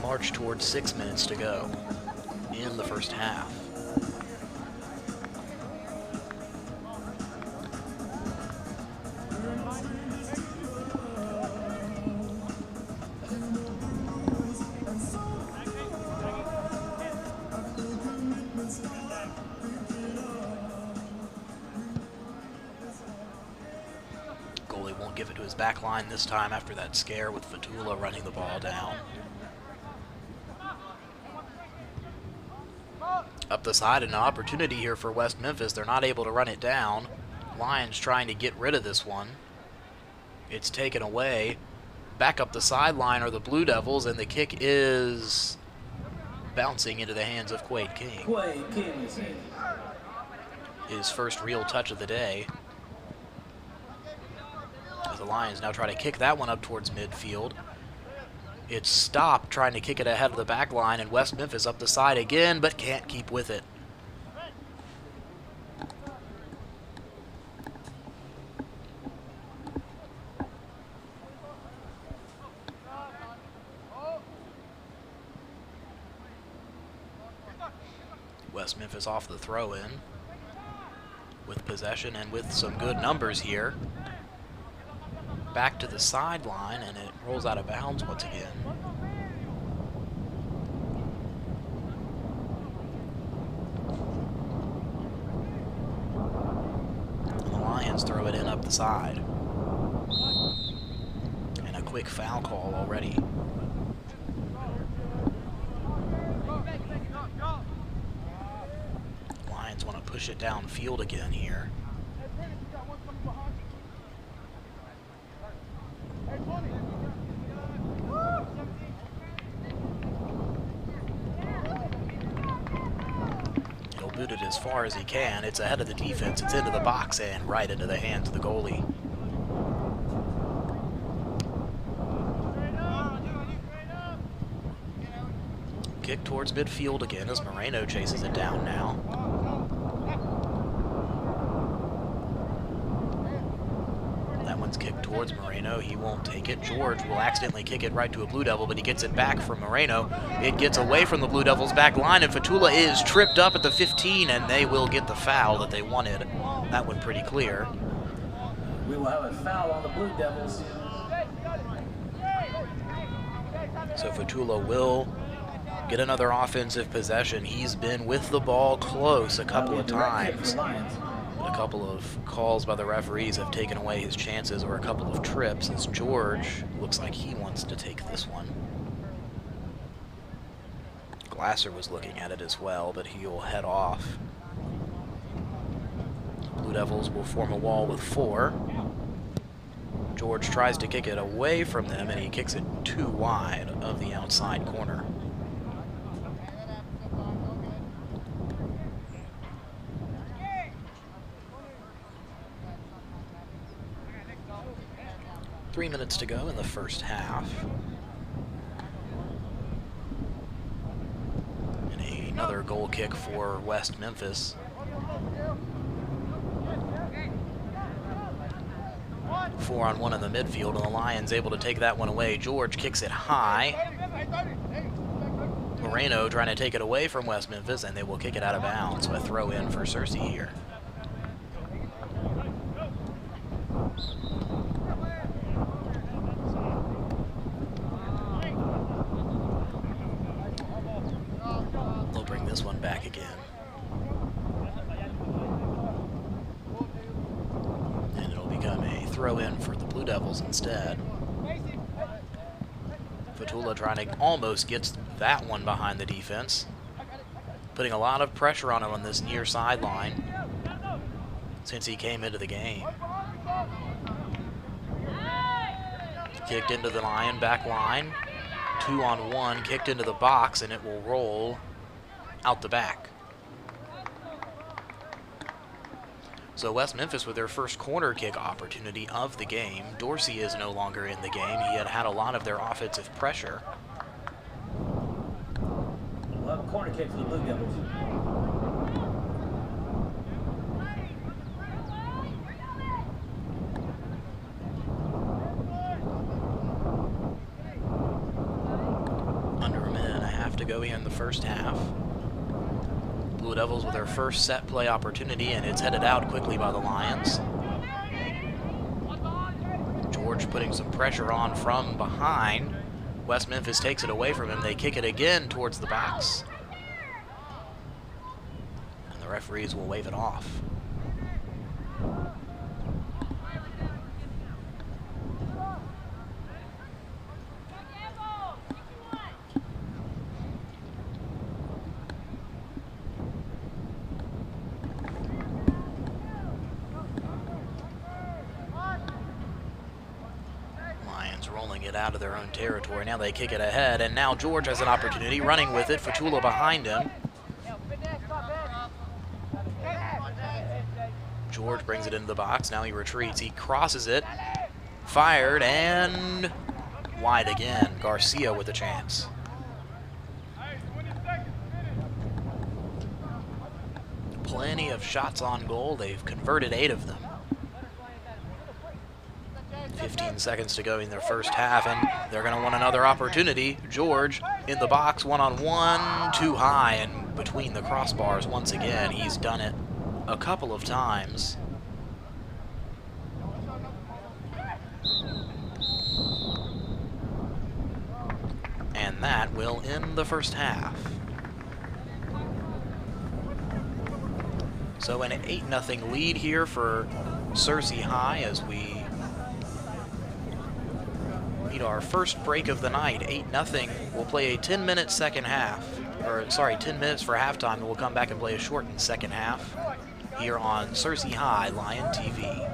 march towards 6 minutes to go in the first half. Give it to his back line this time after that scare with Fatula running the ball down. Up the side, an opportunity here for West Memphis. They're not able to run it down. Lions trying to get rid of this one. It's taken away. Back up the sideline are the Blue Devils, and the kick is bouncing into the hands of Quade King. Quade King is in. His first real touch of the day. As the Lions now try to kick that one up towards midfield. It's stopped trying to kick it ahead of the back line, and West Memphis up the side again, but can't keep with it. West Memphis off the throw-in with possession and with some good numbers here. Back to the sideline, and it rolls out of bounds once again. And the Lions throw it in up the side. And a quick foul call already. Lions want to push it downfield again here. He'll boot it as far as he can. It's ahead of the defense. It's into the box and right into the hands of the goalie. Kick towards midfield again as Moreno chases it down now. That one's kicked towards Moreno. He won't take it. George will accidentally kick it right to a Blue Devil, but he gets it back from Moreno. It gets away from the Blue Devils' back line, and Fatula is tripped up at the 15, and they will get the foul that they wanted. That one pretty clear. We will have a foul on the Blue Devils. So Fatula will get another offensive possession. He's been with the ball close a couple of times. But a couple of calls by the referees have taken away his chances, or a couple of trips, as George looks like he wants to take this one. Glasser was looking at it as well, but he'll head off. Blue Devils will form a wall with 4. George tries to kick it away from them, and he kicks it too wide of the outside corner. Three minutes to go in the first half. And another goal kick for West Memphis. 4-on-1 in the midfield, and the Lions able to take that one away. George kicks it high. Moreno trying to take it away from West Memphis, and they will kick it out of bounds. So a throw in for Searcy here. They'll bring this one back again. Throw in for the Blue Devils instead. Fatula trying to almost get that one behind the defense, putting a lot of pressure on him on this near sideline since he came into the game. Kicked into the Lion back line, 2-on-1, kicked into the box, and it will roll out the back. So West Memphis with their first corner kick opportunity of the game. Dorsey is no longer in the game. He had had a lot of their offensive pressure. We'll have a corner kick for the Blue Devils. Under a minute and a half to go here in the first half. Blue Devils with their first set play opportunity, and it's headed out quickly by the Lions. George putting some pressure on from behind. West Memphis takes it away from him. They kick it again towards the box. And the referees will wave it off. Rolling it out of their own territory. Now they kick it ahead, and now George has an opportunity, running with it. Fatula behind him. George brings it into the box. Now he retreats. He crosses it. Fired, and wide again. Garcia with a chance. Plenty of shots on goal. They've converted 8 of them. 15 seconds to go in their first half, and they're going to want another opportunity. George in the box, 1-on-1, too high and between the crossbars once again. He's done it a couple of times. And that will end the first half. So an 8-0 lead here for Searcy High as we our first break of the night, 8-0. We'll play a 10-minute second half, or sorry, 10 minutes for halftime, and we'll come back and play a shortened second half here on Searcy High Lion TV.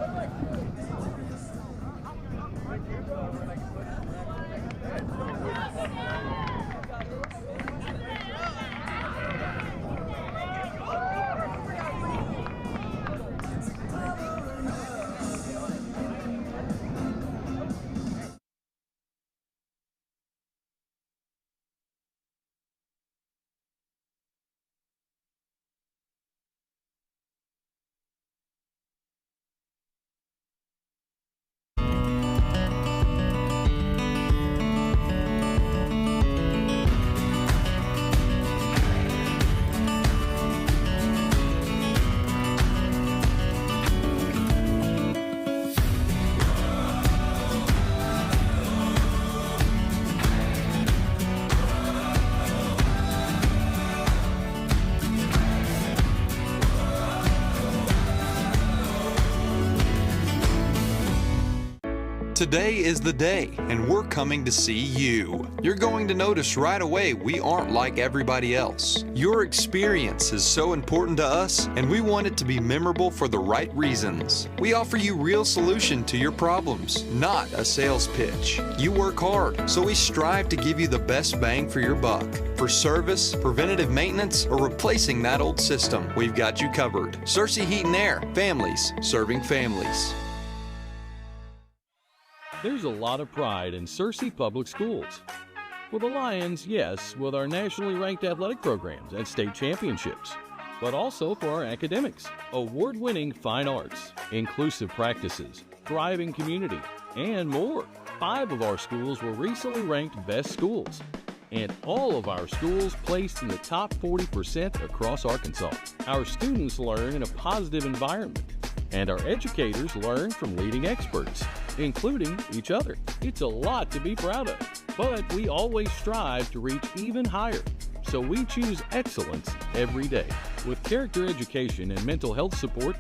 Today is the day, and we're coming to see you. You're going to notice right away we aren't like everybody else. Your experience is so important to us, and we want it to be memorable for the right reasons. We offer you real solution to your problems, not a sales pitch. You work hard, so we strive to give you the best bang for your buck. For service, preventative maintenance, or replacing that old system, we've got you covered. Searcy Heat and Air, families serving families. There's a lot of pride in Searcy Public Schools. For the Lions, yes, with our nationally ranked athletic programs and state championships, but also for our academics, award-winning fine arts, inclusive practices, thriving community, and more. 5 of our schools were recently ranked best schools, and all of our schools placed in the top 40% across Arkansas. Our students learn in a positive environment, and our educators learn from leading experts, including each other. It's a lot to be proud of, but we always strive to reach even higher. So we choose excellence every day with character education and mental health support,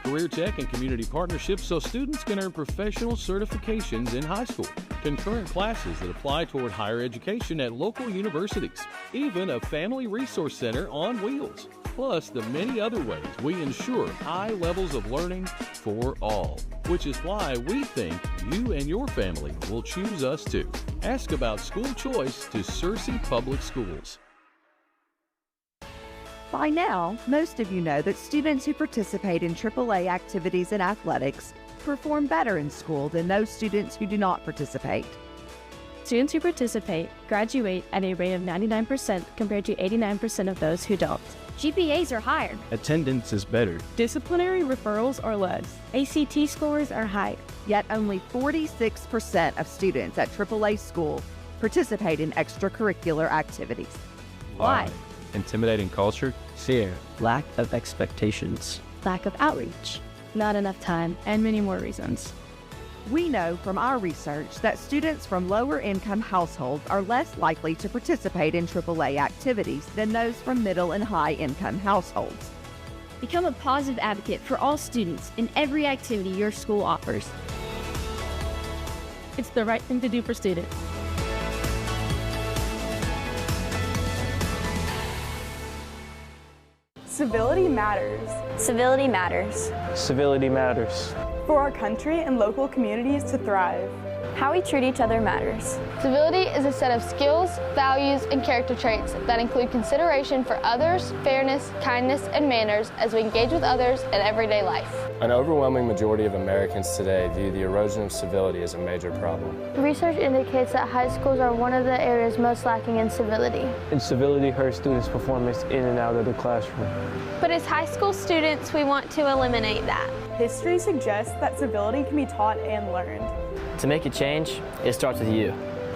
career tech and community partnerships so students can earn professional certifications in high school, concurrent classes that apply toward higher education at local universities, even a family resource center on wheels, plus the many other ways we ensure high levels of learning for all, which is why we think you and your family will choose us too. Ask about school choice to Searcy Public Schools. By now, most of you know that students who participate in AAA activities and athletics perform better in school than those students who do not participate. Students who participate graduate at a rate of 99% compared to 89% of those who don't. GPAs are higher. Attendance is better. Disciplinary referrals are less. ACT scores are higher. Yet only 46% of students at AAA school participate in extracurricular activities. Why? Intimidating culture, fear, lack of expectations, lack of outreach, not enough time, and many more reasons. We know from our research that students from lower income households are less likely to participate in AAA activities than those from middle and high income households. Become a positive advocate for all students in every activity your school offers. It's the right thing to do for students. Civility matters. Civility matters. Civility matters. For our country and local communities to thrive. How we treat each other matters. Civility is a set of skills, values, and character traits that include consideration for others, fairness, kindness, and manners as we engage with others in everyday life. An overwhelming majority of Americans today view the erosion of civility as a major problem. Research indicates that high schools are one of the areas most lacking in civility. Incivility hurts students' performance in and out of the classroom. But as high school students, we want to eliminate that. History suggests that civility can be taught and learned. To make a change, it starts with you.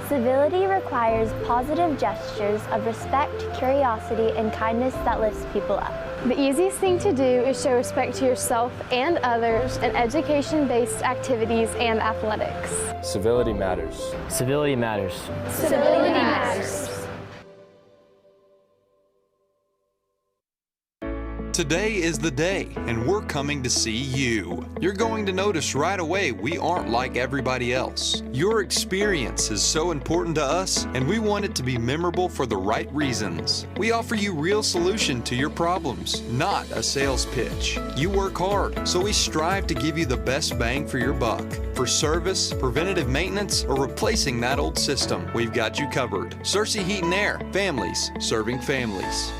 Civility requires positive gestures of respect, curiosity, and kindness that lifts people up. The easiest thing to do is show respect to yourself and others in education-based activities and athletics. Civility matters. Civility matters. Civility matters. Today is the day, and we're coming to see you. You're going to notice right away we aren't like everybody else. Your experience is so important to us, and we want it to be memorable for the right reasons. We offer you real solution to your problems, not a sales pitch. You work hard, so we strive to give you the best bang for your buck. For service, preventative maintenance, or replacing that old system, we've got you covered. Searcy Heat and Air, families serving families.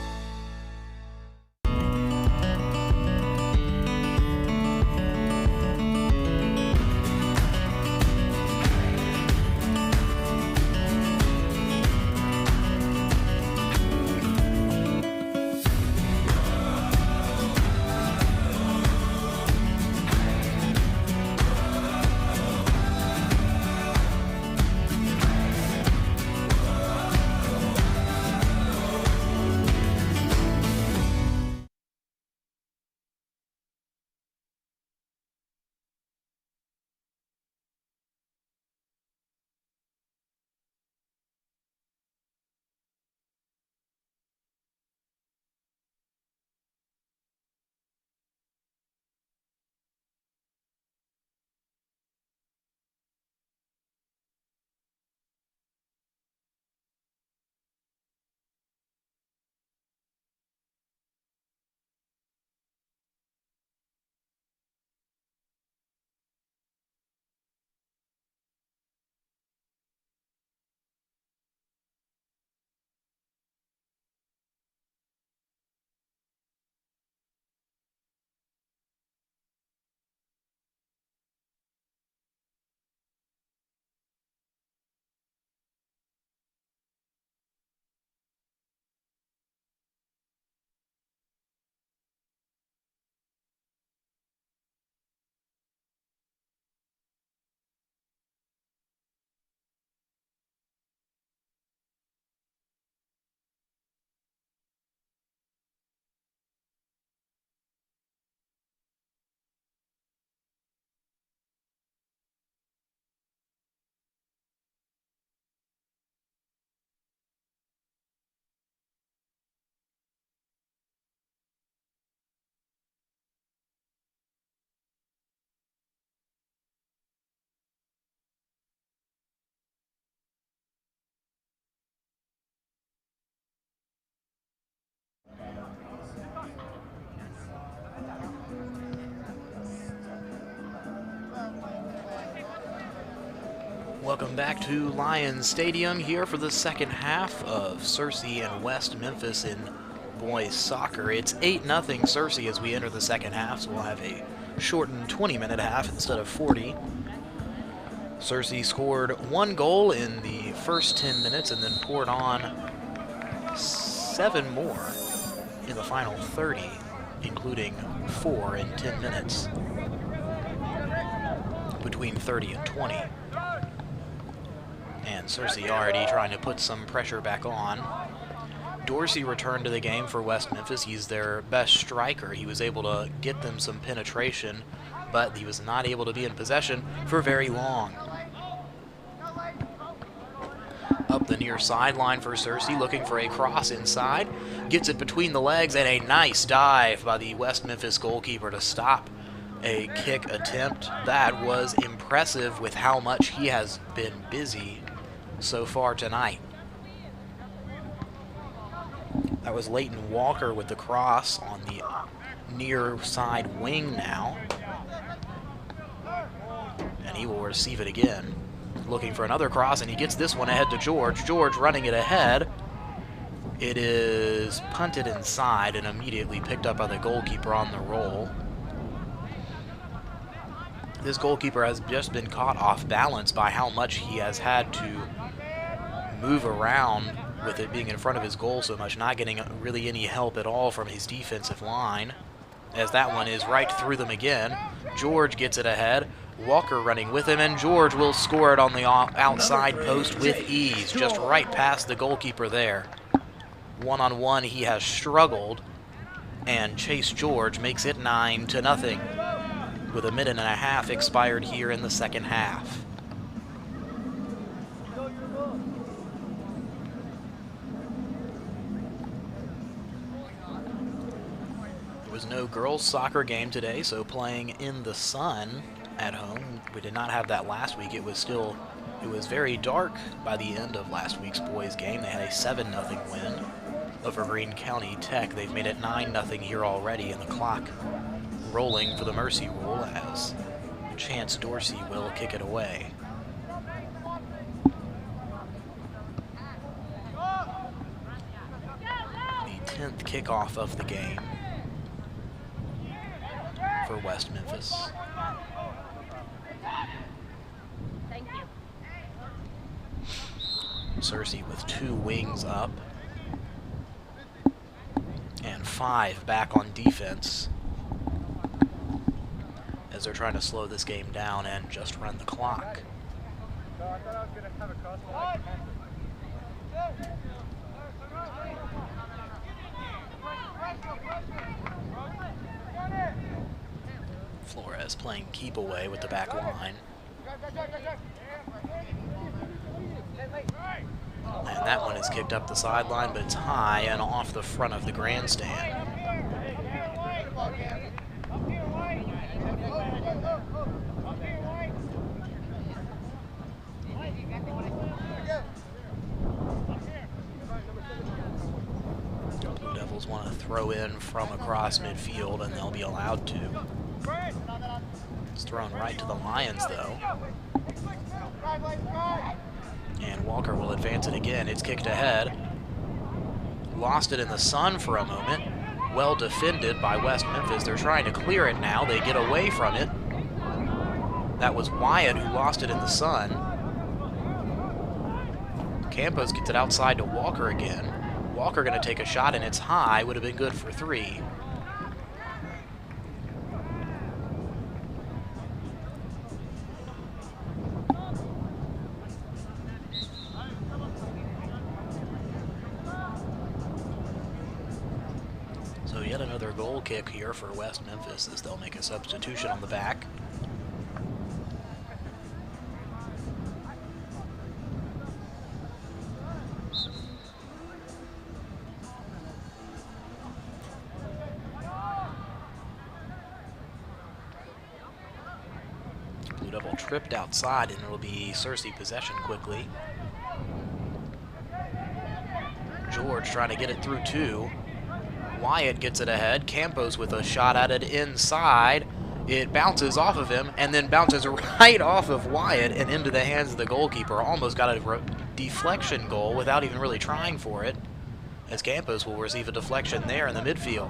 Welcome back to Lions Stadium here for the second half of Searcy and West Memphis in boys soccer. It's 8-0 Searcy as we enter the second half, so we'll have a shortened 20-minute half instead of 40. Searcy scored 1 goal in the first 10 minutes and then poured on 7 more in the final 30, including 4 in 10 minutes, between 30 and 20. And Searcy already trying to put some pressure back on. Dorsey returned to the game for West Memphis. He's their best striker. He was able to get them some penetration, but he was not able to be in possession for very long. Up the near sideline for Searcy, looking for a cross inside. Gets it between the legs, and a nice dive by the West Memphis goalkeeper to stop a kick attempt. That was impressive with how much he has been busy so far tonight. That was Leighton Walker with the cross on the near side wing now. And he will receive it again. Looking for another cross, and he gets this one ahead to George. George running it ahead. It is punted inside and immediately picked up by the goalkeeper on the roll. This goalkeeper has just been caught off balance by how much he has had to move around with it being in front of his goal so much, not getting really any help at all from his defensive line, as that one is right through them again. George gets it ahead. Walker running with him, and George will score it on the outside post with ease, just right past the goalkeeper there. One-on-one, he has struggled, and Chase George makes it 9-0, with a minute and a half expired here in the second half. There was no girls soccer game today, so playing in the sun at home. We did not have that last week. It was very dark by the end of last week's boys game. They had a 7-0 win over Greene County Tech. They've made it 9-0 here already, and the clock rolling for the mercy rule as Chance Dorsey will kick it away. The 10th kickoff of the game for West Memphis. Searcy with 2 wings up and 5 back on defense as they're trying to slow this game down and just run the clock. Flores playing keep away with the back line. And that one is kicked up the sideline, but it's high and off the front of the grandstand. Blue Devils want to throw in from across midfield, and they'll be allowed to. It's thrown right to the Lions, though. And Walker will advance it again. It's kicked ahead. Lost it in the sun for a moment. Well defended by West Memphis. They're trying to clear it now. They get away from it. That was Wyatt who lost it in the sun. Campos gets it outside to Walker again. Walker going to take a shot, and it's high. Would have been good for 3. So yet another goal kick here for West Memphis as they'll make a substitution on the back. Blue Devil tripped outside, and it'll be Searcy possession quickly. George trying to get it through 2. Wyatt gets it ahead. Campos with a shot at it inside. It bounces off of him and then bounces right off of Wyatt and into the hands of the goalkeeper. Almost got a deflection goal without even really trying for it, as Campos will receive a deflection there in the midfield.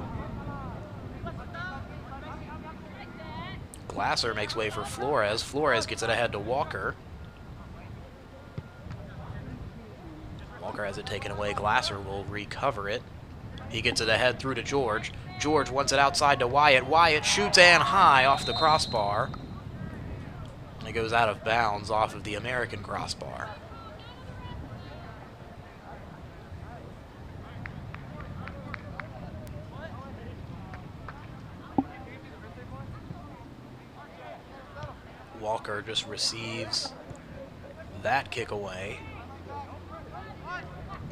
Glasser makes way for Flores. Flores gets it ahead to Walker. Walker has it taken away. Glasser will recover it. He gets it ahead through to George. George wants it outside to Wyatt. Wyatt shoots and high off the crossbar. It goes out of bounds off of the American crossbar. Walker just receives that kick away.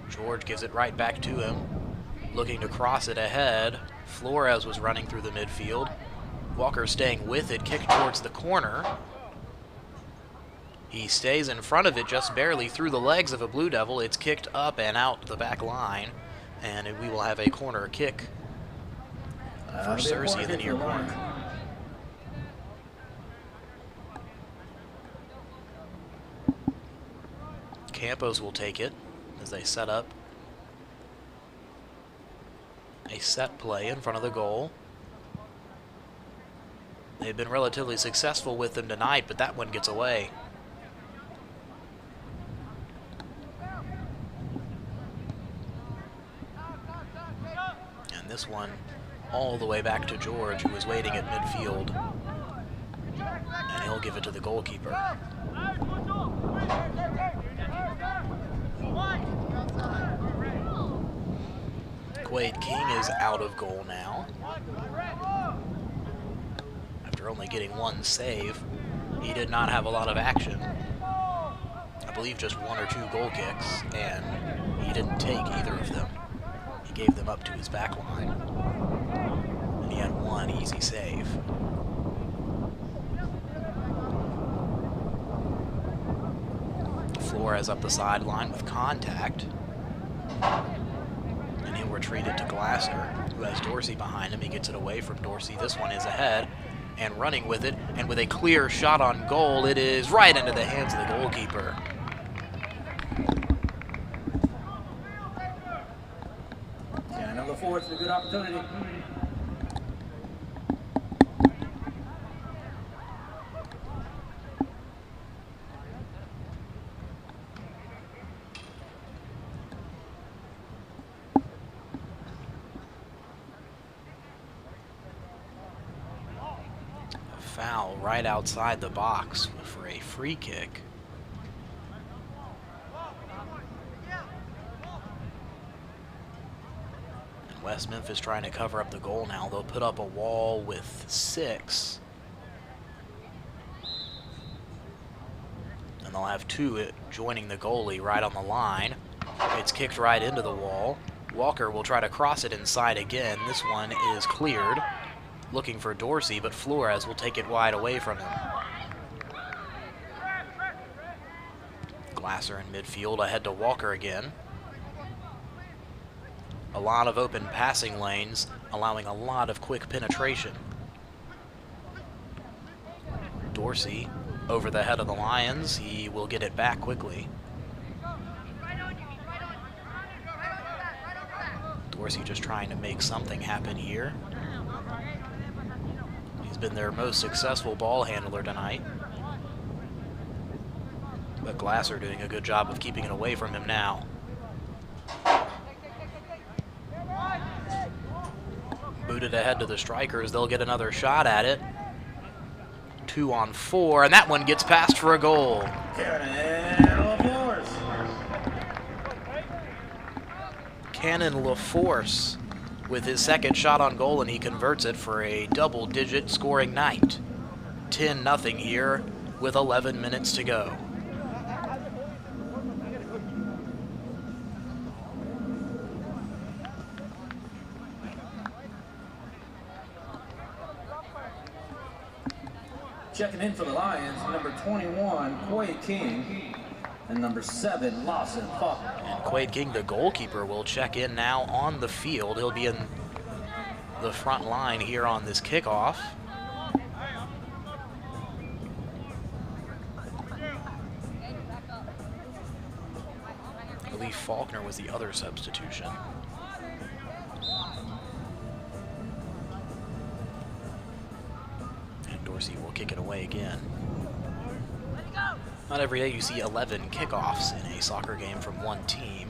George gives it right back to him, looking to cross it ahead. Flores was running through the midfield. Walker staying with it, kicked towards the corner. He stays in front of it just barely through the legs of a Blue Devil. It's kicked up and out the back line, and we will have a corner kick for Searcy in the near corner. Campos will take it as they set up a set play in front of the goal. They've been relatively successful with them tonight, but that one gets away. And this one all the way back to George, who is waiting at midfield. And he'll give it to the goalkeeper. Quade King is out of goal now, after only getting one save. He did not have a lot of action. I believe just 1 or 2 goal kicks, and he didn't take either of them. He gave them up to his back line, and he had 1 easy save. Flores up the sideline with contact. Retreat it to Glasser, who has Dorsey behind him. He gets it away from Dorsey. This one is ahead and running with it, and with a clear shot on goal, it is right into the hands of the goalkeeper. Yeah, number 4, it's a good opportunity. Foul right outside the box for a free kick. And West Memphis trying to cover up the goal now. They'll put up a wall with 6. And they'll have 2 joining the goalie right on the line. It's kicked right into the wall. Walker will try to cross it inside again. This one is cleared, looking for Dorsey, but Flores will take it wide away from him. Glasser in midfield, ahead to Walker again. A lot of open passing lanes, allowing a lot of quick penetration. Dorsey over the head of the Lions. He will get it back quickly. Dorsey just trying to make something happen here. Been their most successful ball handler tonight. But Glasser doing a good job of keeping it away from him now. Booted ahead to the strikers. They'll get another shot at it. 2 on 4, and that one gets past for a goal. Cannon LaForce with his second shot on goal, and he converts it for a double-digit scoring night. 10-0 here with 11 minutes to go. Checking in for the Lions, number 21, Quade King, and number 7, Lawson Faulkner. And Quade King, the goalkeeper, will check in now on the field. He'll be in the front line here on this kickoff. Faulkner was the other substitution. And Dorsey will kick it away again. Not every day you see 11 kickoffs in a soccer game from one team.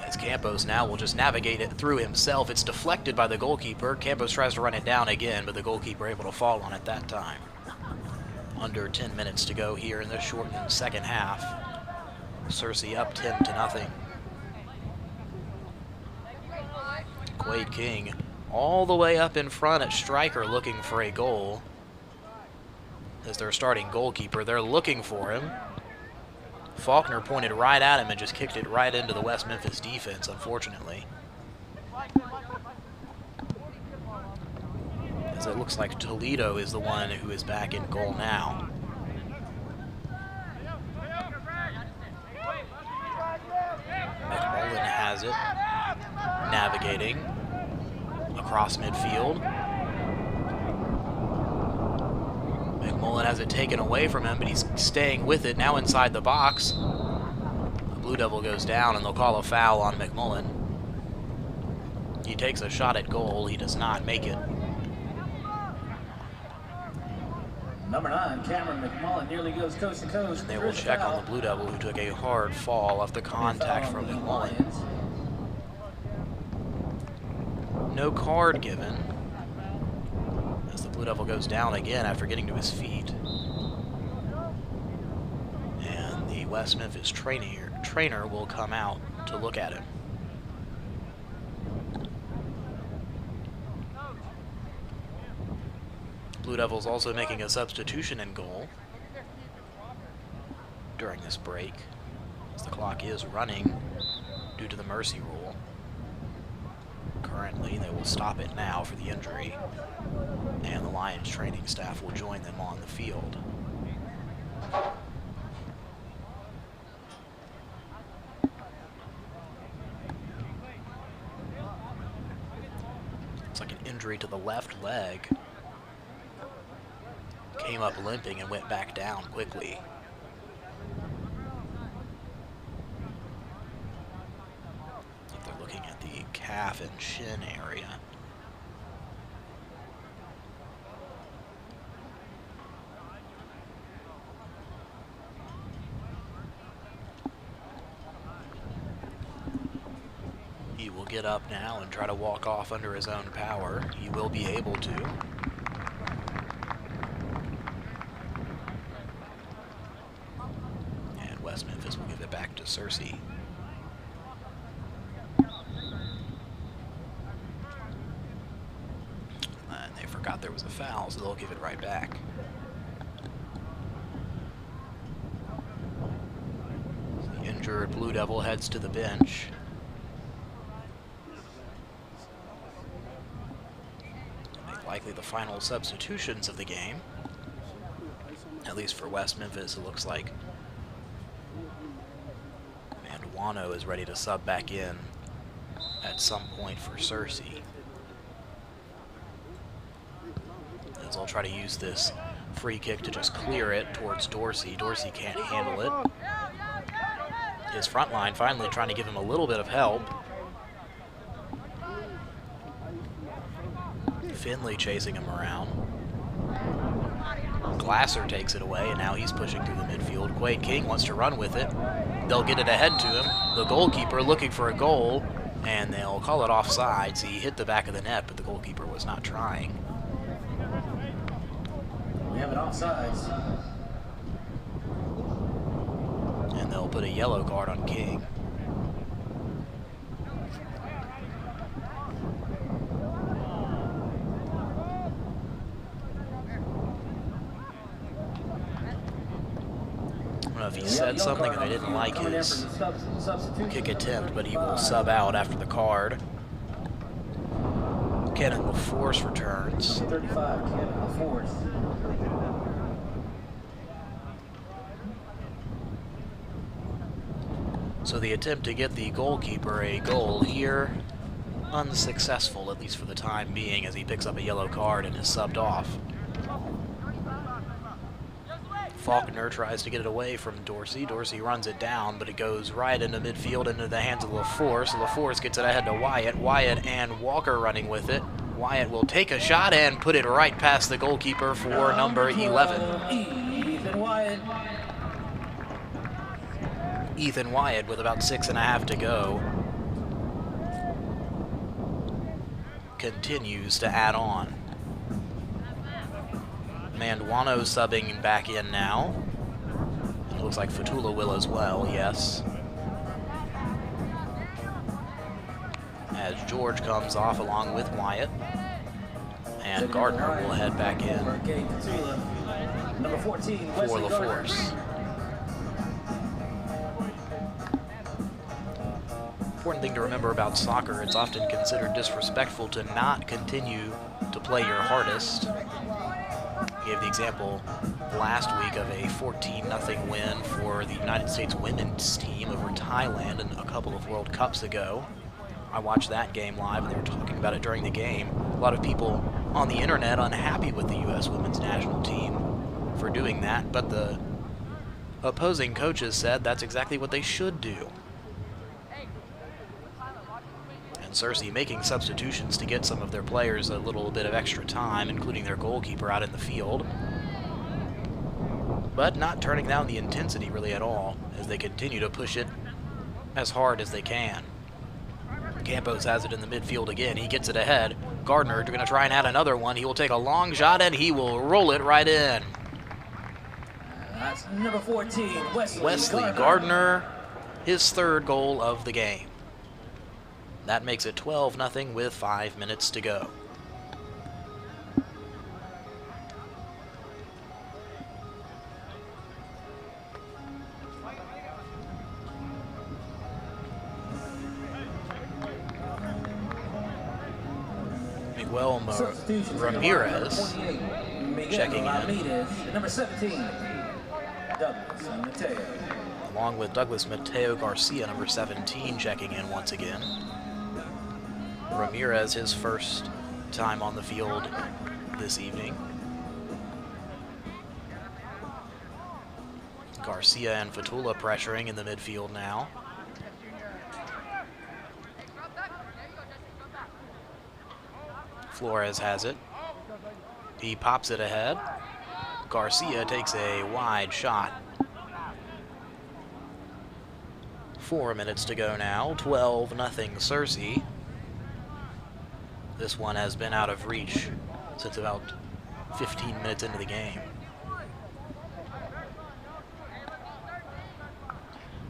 As Campos now will just navigate it through himself. It's deflected by the goalkeeper. Campos tries to run it down again, but the goalkeeper able to fall on it that time. Under 10 minutes to go here in the shortened second half. Searcy up 10-0. Quade King all the way up in front at striker looking for a goal. As their starting goalkeeper, they're looking for him. Faulkner pointed right at him and just kicked it right into the West Memphis defense, unfortunately. As it looks like Toledo is the one who is back in goal now. McMullen has it, navigating across midfield. McMullen has it taken away from him, but he's staying with it now inside the box. The Blue Devil goes down, and they'll call a foul on McMullen. He takes a shot at goal. He does not make it. Number 9, Cameron McMullen, nearly goes coast to coast. And they will check on the Blue Devil, who took a hard fall off the contact from McMullen. No card given, as the Blue Devil goes down again after getting to his feet. And the West Memphis trainer will come out to look at him. Blue Devils also making a substitution in goal during this break, as the clock is running due to the mercy rule. Currently, they will stop it now for the injury, and the Lions training staff will join them on the field. It's like an injury to the left leg. Came up limping and went back down quickly. They're looking at the calf and shin area. He will get up now and try to walk off under his own power. He will be able to. West Memphis will give it back to Searcy. And they forgot there was a foul, so they'll give it right back. The injured Blue Devil heads to the bench. Make likely the final substitutions of the game. At least for West Memphis, it looks like Wano is ready to sub back in at some point for Searcy. As they'll try to use this free kick to just clear it towards Dorsey. Dorsey can't handle it. His front line finally trying to give him a little bit of help. Finley chasing him around. Glasser takes it away, and now he's pushing through the midfield. Quade King wants to run with it. They'll get it ahead to him. The goalkeeper looking for a goal, and they'll call it offsides. He hit the back of the net, but the goalkeeper was not trying. We have it offsides. And they'll put a yellow card on King. I don't know if he said something and they didn't like his kick attempt, but he will sub out after the card. Kenan LaForce returns. 35, Kenan LaForce. So the attempt to get the goalkeeper a goal here, unsuccessful, at least for the time being, as he picks up a yellow card and is subbed off. Faulkner tries to get it away from Dorsey. Dorsey runs it down, but it goes right into midfield into the hands of LaForce. LaForce gets it ahead to Wyatt. Wyatt and Walker running with it. Wyatt will take a shot and put it right past the goalkeeper for number 11. Ethan Wyatt. Ethan Wyatt with about 6.5 to go continues to add on. Manduano subbing back in now. It looks like Fatula will as well, yes. As George comes off along with Wyatt. And Gardner will head back in Number 14, for LaForce. Important thing to remember about soccer, it's often considered disrespectful to not continue to play your hardest. I gave the example last week of a 14-0 win for the United States women's team over Thailand and a couple of World Cups ago. I watched that game live, and they were talking about it during the game. A lot of people on the internet unhappy with the U.S. women's national team for doing that, but the opposing coaches said that's exactly what they should do. Searcy making substitutions to get some of their players a little bit of extra time, including their goalkeeper out in the field. But not turning down the intensity really at all as they continue to push it as hard as they can. Campos has it in the midfield again. He gets it ahead. Gardner going to try and add another one. He will take a long shot and he will roll it right in. That's number 14, Wesley Gardner, his third goal of the game. That makes it 12-0 with 5 minutes to go. Miguel Ramirez checking in. Number 17, Douglas Mateo. Along with Douglas Mateo Garcia, number 17, checking in once again. Ramirez, his first time on the field this evening. Garcia and Fatula pressuring in the midfield now. Flores has it. He pops it ahead. Garcia takes a wide shot. 4 minutes to go now. 12-0 Searcy. This one has been out of reach since about 15 minutes into the game.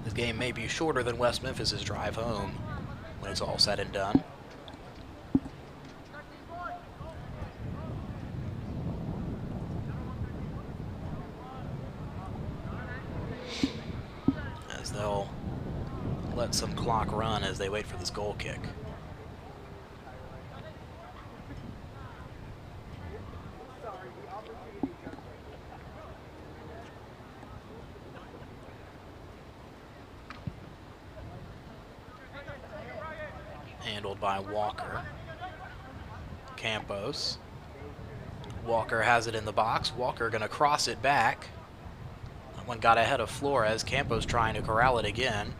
This game may be shorter than West Memphis' drive home when it's all said and done. As they'll let some clock run as they wait for this goal kick. Handled by Walker. Campos. Walker has it in the box. Walker gonna cross it back. That one got ahead of Flores. Campos trying to corral it again.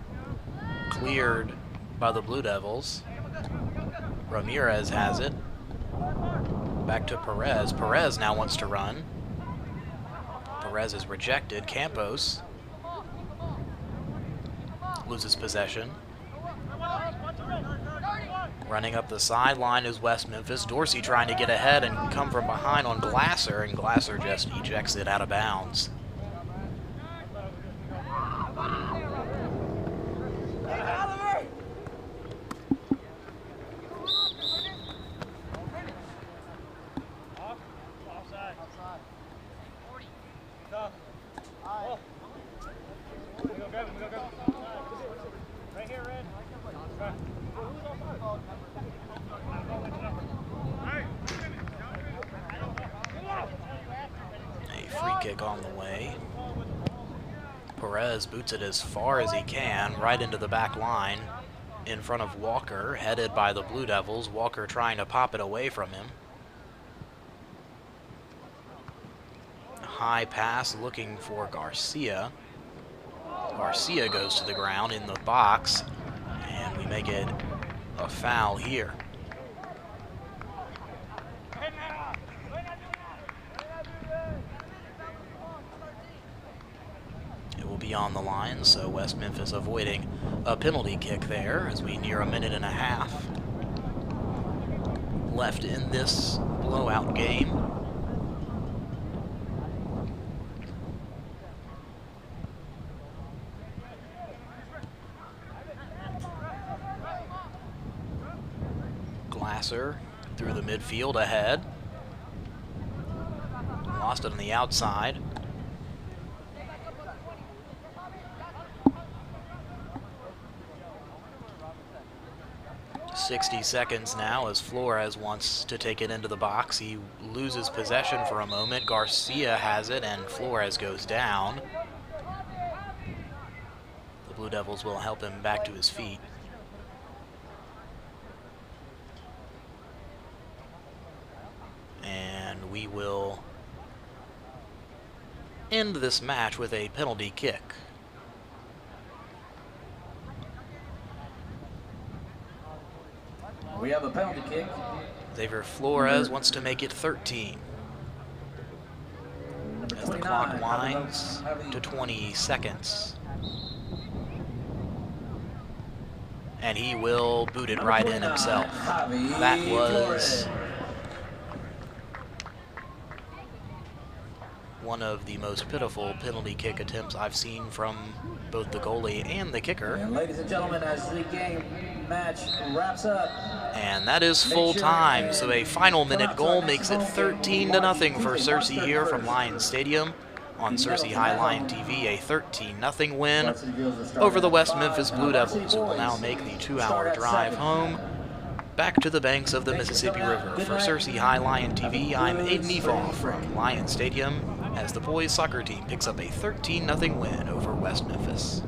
Cleared by the Blue Devils. Ramirez has it. Back to Perez. Perez now wants to run. Perez is rejected. Campos loses possession. Running up the sideline is West Memphis. Dorsey trying to get ahead and come from behind on Glasser, and Glasser just ejects it out of bounds. On the way. Perez boots it as far as he can, right into the back line in front of Walker, headed by the Blue Devils. Walker trying to pop it away from him. high pass looking for Garcia. Garcia goes to the ground in the box, and we make it a foul here. It will be on the line, so West Memphis avoiding a penalty kick there as we near a minute and a half left in this blowout game. Glasser through the midfield ahead. Lost it on the outside. "60 seconds now as Flores wants to take it into the box. He loses possession for a moment. Garcia has it and Flores goes down. The Blue Devils will help him back to his feet. And we will end this match with a penalty kick. We have a penalty kick. Xavier Flores wants to make it 13. As the clock winds to 20 seconds. And he will boot it right in himself. That was one of the most pitiful penalty kick attempts I've seen from both the goalie and the kicker. And ladies and gentlemen, as the game match wraps up. And that is full time, so a final minute goal makes it 13-0 for Searcy here from Lions Stadium. On Searcy High Lion TV, a 13-0 win over the West Memphis Blue Devils, who will now make the 2-hour drive home back to the banks of the Mississippi River. For Searcy High Lion TV, I'm Aiden Eval from Lion Stadium, as the boys soccer team picks up a 13-0 win over West Memphis.